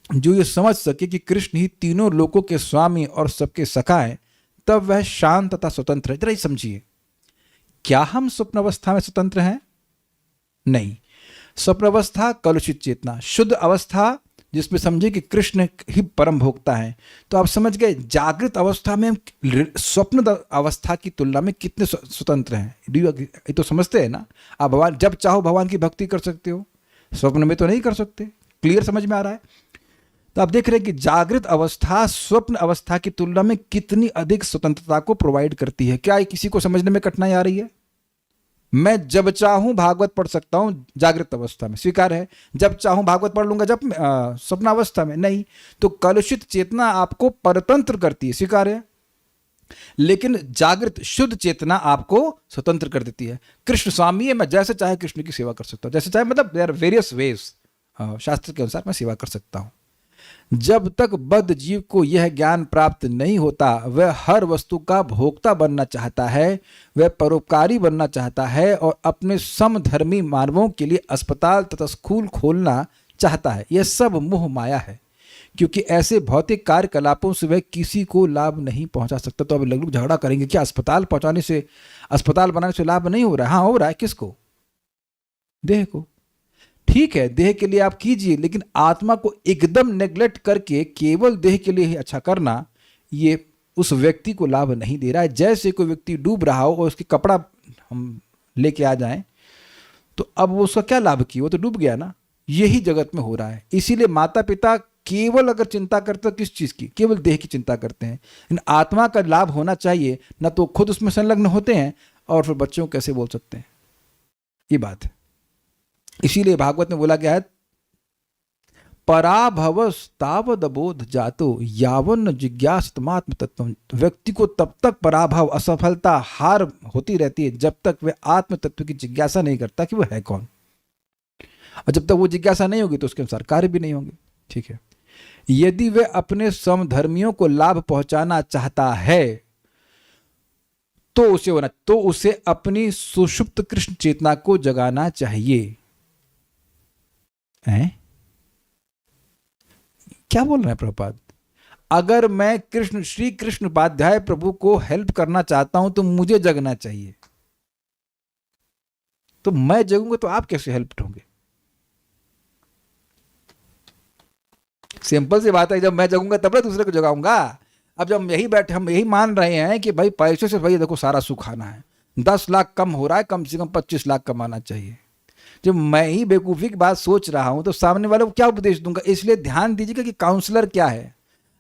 जो ये समझ सके कि कृष्ण ही तीनों लोकों के स्वामी और सबके सखा हैं, तब वह शांत तथा स्वतंत्र है। जरा समझिए, क्या हम स्वप्न अवस्था में स्वतंत्र हैं? नहीं। स्वप्न अवस्था कलुषित चेतना, शुद्ध अवस्था जिसमें समझिए कि कृष्ण ही परम भोक्ता है। तो आप समझ गए जागृत अवस्था में हम स्वप्न अवस्था की तुलना में कितने स्वतंत्र हैं। ये तो समझते हैं ना आप? भगवान जब चाहो भगवान की भक्ति कर सकते हो, स्वप्न में तो नहीं कर सकते। क्लियर समझ में आ रहा है? तो आप देख रहे हैं कि जागृत अवस्था स्वप्न अवस्था की तुलना में कितनी अधिक स्वतंत्रता को प्रोवाइड करती है। क्या ये किसी को समझने में कठिनाई आ रही है? मैं जब चाहूं भागवत पढ़ सकता हूं जागृत अवस्था में, स्वीकार है। जब चाहूं भागवत पढ़ लूंगा जब स्वप्न अवस्था में नहीं। तो कलुषित चेतना आपको परतंत्र करती है, स्वीकार है। लेकिन जागृत शुद्ध चेतना आपको स्वतंत्र कर देती है। कृष्ण स्वामी है, मैं जैसे चाहे कृष्ण की सेवा कर सकता हूं, जैसे चाहे, मतलब देयर आर वेरियस वेज, शास्त्र के अनुसार मैं सेवा कर सकता हूं। जब तक बद्ध जीव को यह ज्ञान प्राप्त नहीं होता, वह हर वस्तु का भोक्ता बनना चाहता है, वह परोपकारी बनना चाहता है और अपने समधर्मी मानवों के लिए अस्पताल तथा स्कूल खोलना चाहता है। यह सब मोह माया है, क्योंकि ऐसे भौतिक कार्यकलापों से वह किसी को लाभ नहीं पहुंचा सकता। तो अब लोग झगड़ा करेंगे क्या अस्पताल पहुंचाने से, अस्पताल बनाने से लाभ नहीं हो रहा है? हाँ हो रहा है। किसको? देह को। ठीक है, देह के लिए आप कीजिए, लेकिन आत्मा को एकदम नेग्लेक्ट करके केवल देह के लिए ही अच्छा करना, ये उस व्यक्ति को लाभ नहीं दे रहा है। जैसे कोई व्यक्ति डूब रहा हो और उसके कपड़ा हम लेके आ जाएं, तो अब वो उसका क्या लाभ किया? वो तो डूब गया ना। यही जगत में हो रहा है। इसीलिए माता पिता केवल अगर चिंता करते हो किस चीज की? केवल देह की चिंता करते हैं। इन आत्मा का लाभ होना चाहिए ना, तो खुद उसमें संलग्न होते हैं और फिर बच्चों को कैसे बोल सकते हैं? ये बात है। इसीलिए भागवत में बोला गया है, पराभवस्तावद बोध जातो यावन जिज्ञासतमात्म तत्व। व्यक्ति को तब तक पराभव, असफलता, हार होती रहती है जब तक वह आत्म तत्व की जिज्ञासा नहीं करता कि वह है कौन। और जब तक वो जिज्ञासा नहीं होगी तो उसके अनुसार कार्य भी नहीं होंगे। ठीक है। यदि वह अपने समधर्मियों को लाभ पहुंचाना चाहता है तो उसे अपनी सुषुप्त कृष्ण चेतना को जगाना चाहिए। हैं? क्या बोल रहे हैं प्रभुपाद? अगर मैं कृष्ण श्री कृष्ण उपाध्याय प्रभु को हेल्प करना चाहता हूं तो मुझे जगना चाहिए। तो मैं जगूंगा तो आप कैसे हेल्प होंगे? सिंपल सी बात है, जब मैं जगूंगा तब मैं दूसरे को जगाऊंगा। अब जब हम यही बैठे, हम यही मान रहे हैं कि भाई पैसे से भाई देखो सारा सुख आना है, 10 लाख कम हो रहा है, कम से कम 25 लाख कमाना चाहिए। जब मैं ही बेवकूफ़ी की बात सोच रहा हूं तो सामने वाले को क्या उपदेश दूंगा। इसलिए ध्यान दीजिएगा कि काउंसलर क्या है।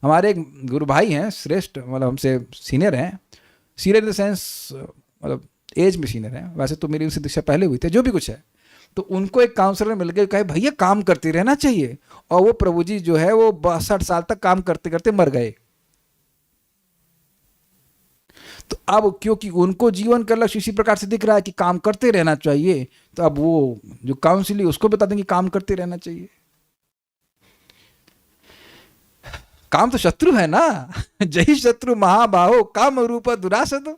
हमारे एक गुरु भाई हैं, श्रेष्ठ, मतलब हमसे सीनियर हैं, सीनियर इन द सेंस मतलब एज में सीनियर हैं, वैसे तो मेरी उनसे दीक्षा पहले हुई थी, जो भी कुछ है। तो उनको एक काउंसलर मिल गए, कहे भैया काम करते रहना चाहिए, और वो प्रभु जी जो है वो 62 साल तक काम करते करते मर गए। तो अब क्योंकि उनको जीवन का लक्ष्य इसी प्रकार से दिख रहा है कि काम करते रहना चाहिए, तो अब वो जो काउंसिल उसको बता देंगे काम करते रहना चाहिए। काम तो शत्रु है ना, जय शत्रु महाबाहो काम रूप दुरासद।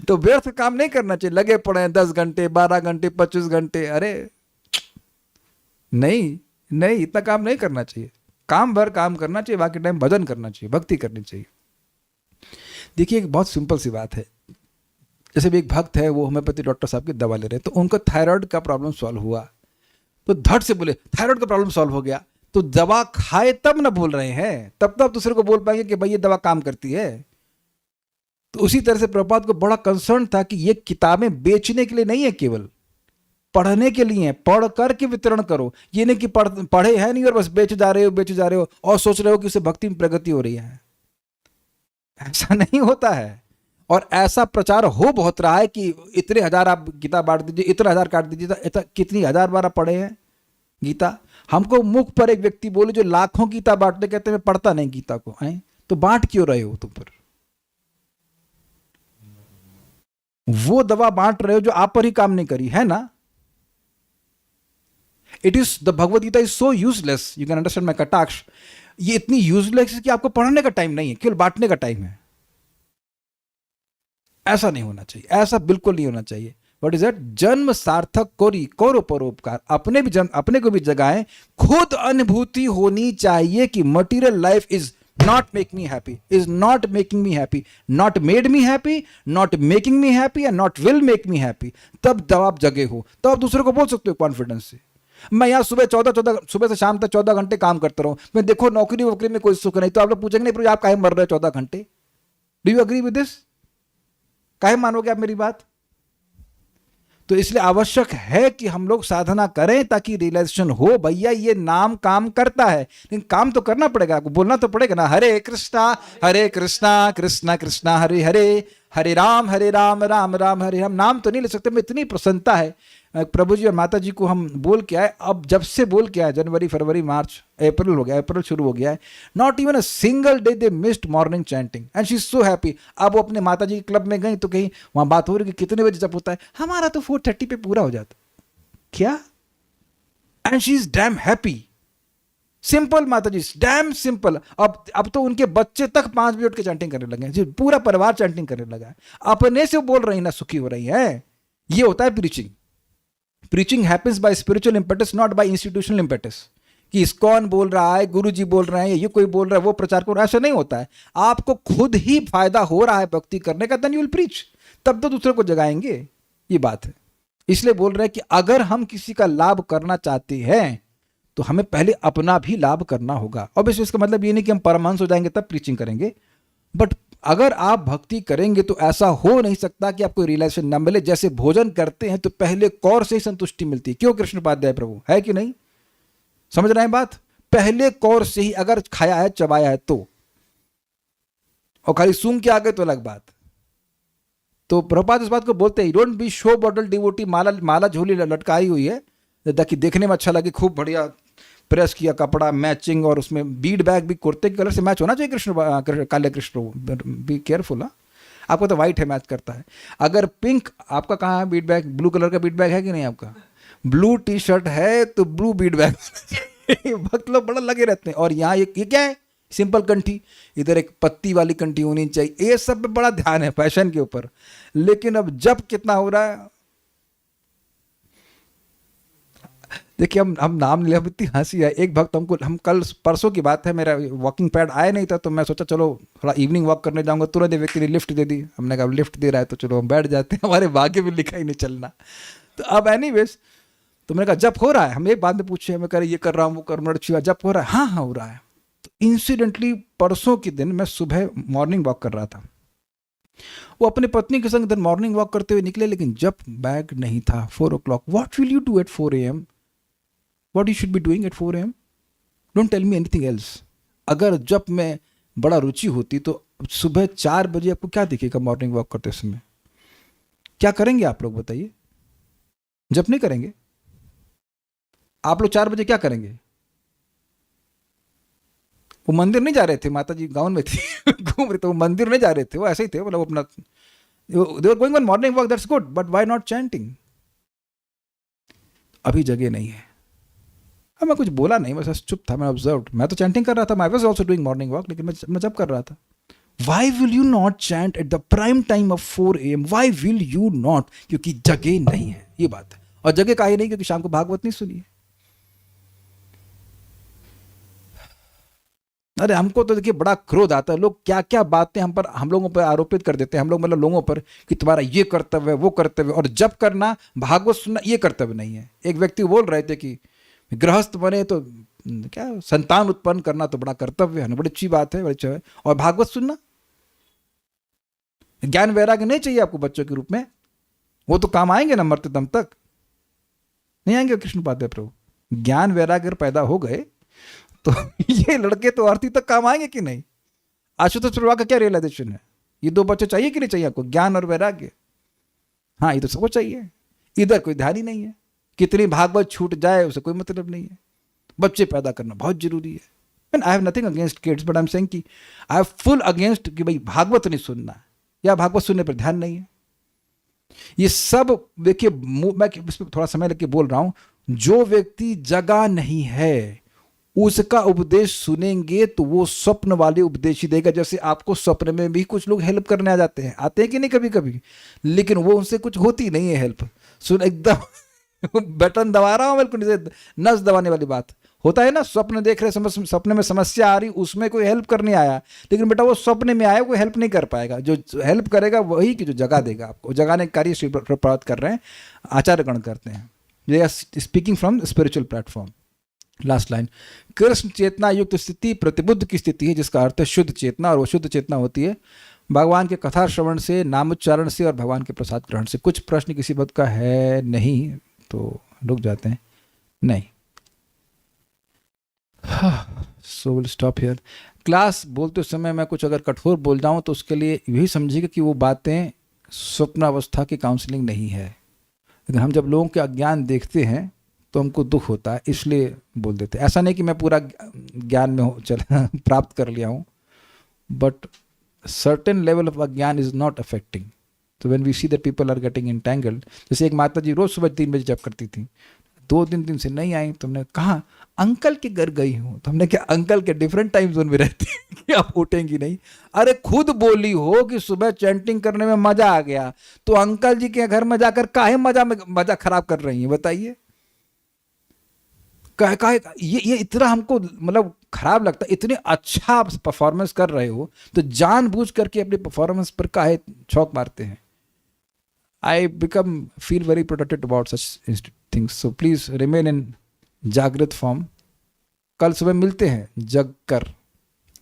तो व्यर्थ काम नहीं करना चाहिए, लगे पड़े 10 घंटे 12 घंटे 25 घंटे, अरे नहीं नहीं, इतना काम नहीं करना चाहिए। काम भर काम करना चाहिए, बाकी टाइम भजन करना चाहिए, भक्ति करनी चाहिए। देखिए एक बहुत सिंपल सी बात है, जैसे भी एक भक्त है, वो होम्योपैथी डॉक्टर साहब की दवा ले रहे हैं, तो उनको थायराइड का प्रॉब्लम सॉल्व हुआ, तो धड़ से बोले थायराइड का प्रॉब्लम सॉल्व हो गया, तो दवा खाए तब ना बोल रहे हैं, तब तब दूसरे को बोल पाएंगे कि भाई ये दवा काम करती है। तो उसी तरह से प्रभुपाद को बड़ा कंसर्न था कि ये किताबें बेचने के लिए नहीं है, केवल पढ़ने के लिए है, पढ़ करके वितरण करो। ये नहीं कि पढ़े है नहीं और बस बेचे जा रहे हो और सोच रहे हो कि उससे भक्ति में प्रगति हो रही है। ऐसा नहीं होता है। और ऐसा प्रचार हो बहुत रहा है कि इतने हजार आप गीता बांट दीजिए, इतने हजार काट दीजिए, कितनी हजार बार आप पढ़े हैं गीता। हमको मुख पर एक व्यक्ति बोले जो लाखों गीता बांटते, कहते मैं पढ़ता नहीं गीता को, हैं तो बांट क्यों रहे हो तुम पर? वो दवा बांट रहे हो जो आप पर ही काम नहीं करी है ना। It is the Bhagavad Gita is so useless, you can understand my कटाक्ष। ये इतनी यूजलेस है कि आपको पढ़ने का टाइम नहीं है, केवल बांटने का टाइम है। ऐसा नहीं होना चाहिए, ऐसा बिल्कुल नहीं होना चाहिए। What is that? जन्म सार्थक कोरी करो परोपकार, अपने भी अपने को भी जगाएं। खुद अनुभूति होनी चाहिए कि material life is not make me happy, is not making me happy, not made me happy, not making me happy and not will make me happy। तब आप जगे हो, तब आप दूसरे को बोल सकते हो कॉन्फिडेंस से। मैं यहाँ सुबह से शाम तक 14 घंटे काम करता रहूं, मैं देखो नौकरी वोकरी में कोई सुख नहीं, तो आप लोग पूछेंगे नहीं आप काहे मर रहे हो 14 घंटे? Do you agree with this? काहे मानोगे आप मेरी बात? तो इसलिए आवश्यक है कि हम लोग साधना करें ताकि रियलाइजेशन हो, भैया ये नाम काम करता है, लेकिन काम तो करना पड़ेगा, आपको बोलना तो पड़ेगा ना, हरे कृष्णा कृष्णा कृष्णा हरे हरे, हरे राम राम राम हरे। हम नाम तो नहीं ले सकते। मैं इतनी प्रसन्नता है, प्रभु जी और माता जी को हम बोल के आए, अब जब से बोल के आए, जनवरी फरवरी मार्च अप्रैल हो गया, अप्रैल शुरू हो गया है, not even a single day they missed morning chanting and she is so happy. अब वो अपने माता जी के क्लब में गई तो कहीं वहां बात हो रही कि कितने बजे जब होता है, हमारा तो 4:30 पे पूरा हो जाता। क्या? And she is damn happy. Simple माता जी, डैम सिंपल। अब तो उनके बच्चे तक 5 बजे उठ के चैंटिंग करने लगे हैं, पूरा परिवार चैंटिंग करने लगा है, अपने से बोल रही ना, सुखी हो रही है। ये होता है preaching. Preaching happens by spiritual impetus, not by institutional impetus, कि इस्कॉन बोल रहा है, गुरु जी बोल रहे हैं, ये कोई बोल रहा है, वो प्रचार कर रहा है, ऐसा नहीं होता है। आपको खुद ही फायदा हो रहा है भक्ति करने का, देन यू विल प्रीच, तब तो दूसरे को जगाएंगे। ये बात है। इसलिए बोल रहे हैं कि अगर हम किसी का लाभ करना चाहते हैं तो हमें पहले अपना भी लाभ करना होगा। ऑब्वियसली इसका मतलब ये नहीं कि हम परमांस हो जाएंगे तब प्रीचिंग करेंगे, बट अगर आप भक्ति करेंगे तो ऐसा हो नहीं सकता कि आपको रियलाइजेशन न मिले। जैसे भोजन करते हैं तो पहले कौर से ही संतुष्टि मिलती है, क्यों कृष्ण उपाध्याय प्रभु, है कि नहीं? समझ रहे हैं बात? पहले कौर से ही अगर खाया है, चबाया है तो, और खाली सूंघ के आ गए तो अलग बात। तो प्रभुपाद इस बात को बोलते हैं, don't be show bottle devotee, माला झोली लटकाई हुई है ताकि देखने में अच्छा लगे, खूब बढ़िया प्रेस किया कपड़ा मैचिंग, और उसमें बीड बैग भी कुर्ते के कलर से मैच होना चाहिए। काले कृष्ण, बी केयरफुल। आपको तो वाइट है, मैच करता है। अगर पिंक, आपका कहाँ है बीड बैग? ब्लू कलर का बीड बैग है कि नहीं आपका? ब्लू टी शर्ट है तो ब्लू बीड बैग। भक्त लोग बड़ा लगे रहते हैं। और यहाँ ये क्या है? सिंपल कंठी, इधर एक पत्ती वाली कंठी होनी चाहिए। ये सब पे बड़ा ध्यान है फैशन के ऊपर, लेकिन अब जब कितना हो रहा है, देखिए हम नाम ले, इतनी हंसी है। एक भक्त हमको, हम कल परसों की बात है, मेरा वॉकिंग पैड आया नहीं था, तो मैं सोचा चलो थोड़ा इवनिंग वॉक करने जाऊंगा, तुरंत व्यक्ति ने लिफ्ट दे दी। हमने कहा लिफ्ट दे रहा है तो चलो हम बैठ जाते हैं, हमारे भाग्य में लिखा ही नहीं चलना। तो अब एनीवेज, तो मैंने कहा जब हो रहा है, हम एक बात में पूछे, मैं कह रहे ये कर रहा हूँ, वो कर रहा, जब हो रहा है, हाँ हाँ हो रहा है। तो इंसिडेंटली परसों के दिन मैं सुबह मॉर्निंग वॉक कर रहा था, वो अपने पत्नी के संग इधर मॉर्निंग वॉक करते हुए निकले, लेकिन जब बैग नहीं था 4 o'clock, what will you do at 4 AM? What you should be doing at 4 AM? Don't tell me anything else. अगर जब में बड़ा रुचि होती तो सुबह 4 बजे आपको क्या दिखेगा मॉर्निंग वॉक करते समय? क्या करेंगे आप लोग बताइए? जब नहीं करेंगे आप लोग 4 बजे क्या करेंगे? वो मंदिर नहीं जा रहे थे, माता जी गाँव में थी घूम रहे थे, वो मंदिर नहीं जा रहे थे, वो ऐसे ही थे, मतलब अपना they were going on morning walk, that's good, but why not chanting? अभी जगह नहीं है। अब मैं कुछ बोला नहीं, बस चुप था, मैं ऑब्जर्व्ड। मैं तो चैंटिंग कर रहा था, I was also doing morning walk, लेकिन मैं जब कर रहा था। Why will you not chant at the prime time of 4 AM? Why will you not? क्योंकि जगह नहीं है, ये बात है। और जगह काहे नहीं? क्योंकि शाम को भागवत नहीं सुनी है। अरे हमको तो देखिए बड़ा क्रोध आता है, लोग क्या क्या बातें हम लोगों पर आरोपित कर देते हैं, हम लोग मतलब लोगों पर, कि तुम्हारा ये कर्तव्य है, वो कर्तव्य, और जब करना, भागवत सुनना, ये कर्तव्य नहीं है। एक व्यक्ति बोल रहे थे कि गृहस्थ बने तो क्या संतान उत्पन्न करना तो बड़ा कर्तव्य है ना, बड़ी अच्छी बात है, बड़ी अच्छा है, और भागवत सुनना, ज्ञान वैराग्य नहीं चाहिए आपको बच्चों के रूप में? वो तो काम आएंगे ना मरते दम तक, नहीं आएंगे कृष्ण उपाध्याय प्रभु? ज्ञान वैराग्य पैदा हो गए तो ये लड़के तो आरती तक काम आएंगे कि नहीं? आशुतोष प्रभा का क्या रियलाइजेशन है? ये 2 बच्चे चाहिए कि नहीं चाहिए आपको, ज्ञान और वैराग्य? हाँ, ये तो सबको चाहिए। इधर कोई ध्यान ही नहीं है, कितनी भागवत छूट जाए उसे कोई मतलब नहीं है। बच्चे पैदा करना बहुत जरूरी है। And I have nothing against kids, but I am saying कि आई हैव फुल अगेंस्ट कि भाई भागवत नहीं सुनना या भागवत सुनने पर ध्यान नहीं है। ये सब देखिए, मैं इस पर थोड़ा समय लेके बोल रहा हूं, जो व्यक्ति जगा नहीं है उसका उपदेश सुनेंगे तो वो स्वप्न वाले उपदेश ही देगा। जैसे आपको स्वप्न में भी कुछ लोग हेल्प करने आ जाते हैं, आते हैं कि नहीं कभी कभी, लेकिन वो उनसे कुछ होती नहीं है हेल्प। सुन एकदम बटन दबा रहा हूं बिल्कुल, जैसे नस दबाने वाली बात होता है ना। स्वप्न देख रहे, सपने में समस्या आ रही, उसमें कोई हेल्प करने आया, लेकिन बेटा वो स्वप्न में आया, कोई हेल्प नहीं कर पाएगा। जो हेल्प करेगा वही कि जो जगा देगा आपको। जगाने का कार्य श्री प्रभात कर रहे हैं, आचार्यगण करते हैं। ये speaking from spiritual platform. Last line, Krishna चेतना युक्त स्थिति प्रतिबुद्ध की स्थिति है, जिसका अर्थ है शुद्ध चेतना, और वो शुद्ध चेतना होती है भगवान के कथा श्रवण से, नामोच्चारण से और भगवान के प्रसाद ग्रहण से। कुछ प्रश्न किसी बात का है नहीं तो रुक जाते हैं, नहीं so will stop here. Class बोलते समय मैं कुछ अगर कठोर बोल जाऊं तो उसके लिए यही समझिएगा कि वो बातें स्वप्नावस्था की काउंसलिंग नहीं है। लेकिन हम जब लोगों के अज्ञान देखते हैं तो हमको दुख होता है, इसलिए बोल देते हैं। ऐसा नहीं कि मैं पूरा ज्ञान में प्राप्त कर लिया हूँ, बट सर्टेन लेवल ऑफ अज्ञान इज नॉट अफेक्टिंग। तो when we see that people are getting entangled, जैसे एक माता जी रोज सुबह 3 बजे जप करती थी, 2-3 दिन से नहीं आई, तो हमने कहा अंकल के घर गई हूँ, तो हमने क्या अंकल के डिफरेंट टाइम जोन में रहती है कि आप उठेंगी नहीं? अरे खुद बोली हो कि सुबह चैंटिंग करने में मजा आ गया, तो अंकल जी के घर में जाकर काहे मजा खराब कर रही है बताइए? ये इतना हमको मतलब खराब लगता है। इतने अच्छा परफॉर्मेंस कर रहे हो तो जानबूझ करके अपने परफॉर्मेंस पर काहे छौक मारते हैं? I feel very protected about such things, so please remain in जागृत फॉर्म। कल सुबह मिलते हैं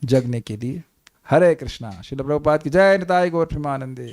जगने के लिए। हरे कृष्णा। श्रील प्रभुपाद की जय। निताई गौर प्रेमानंदे।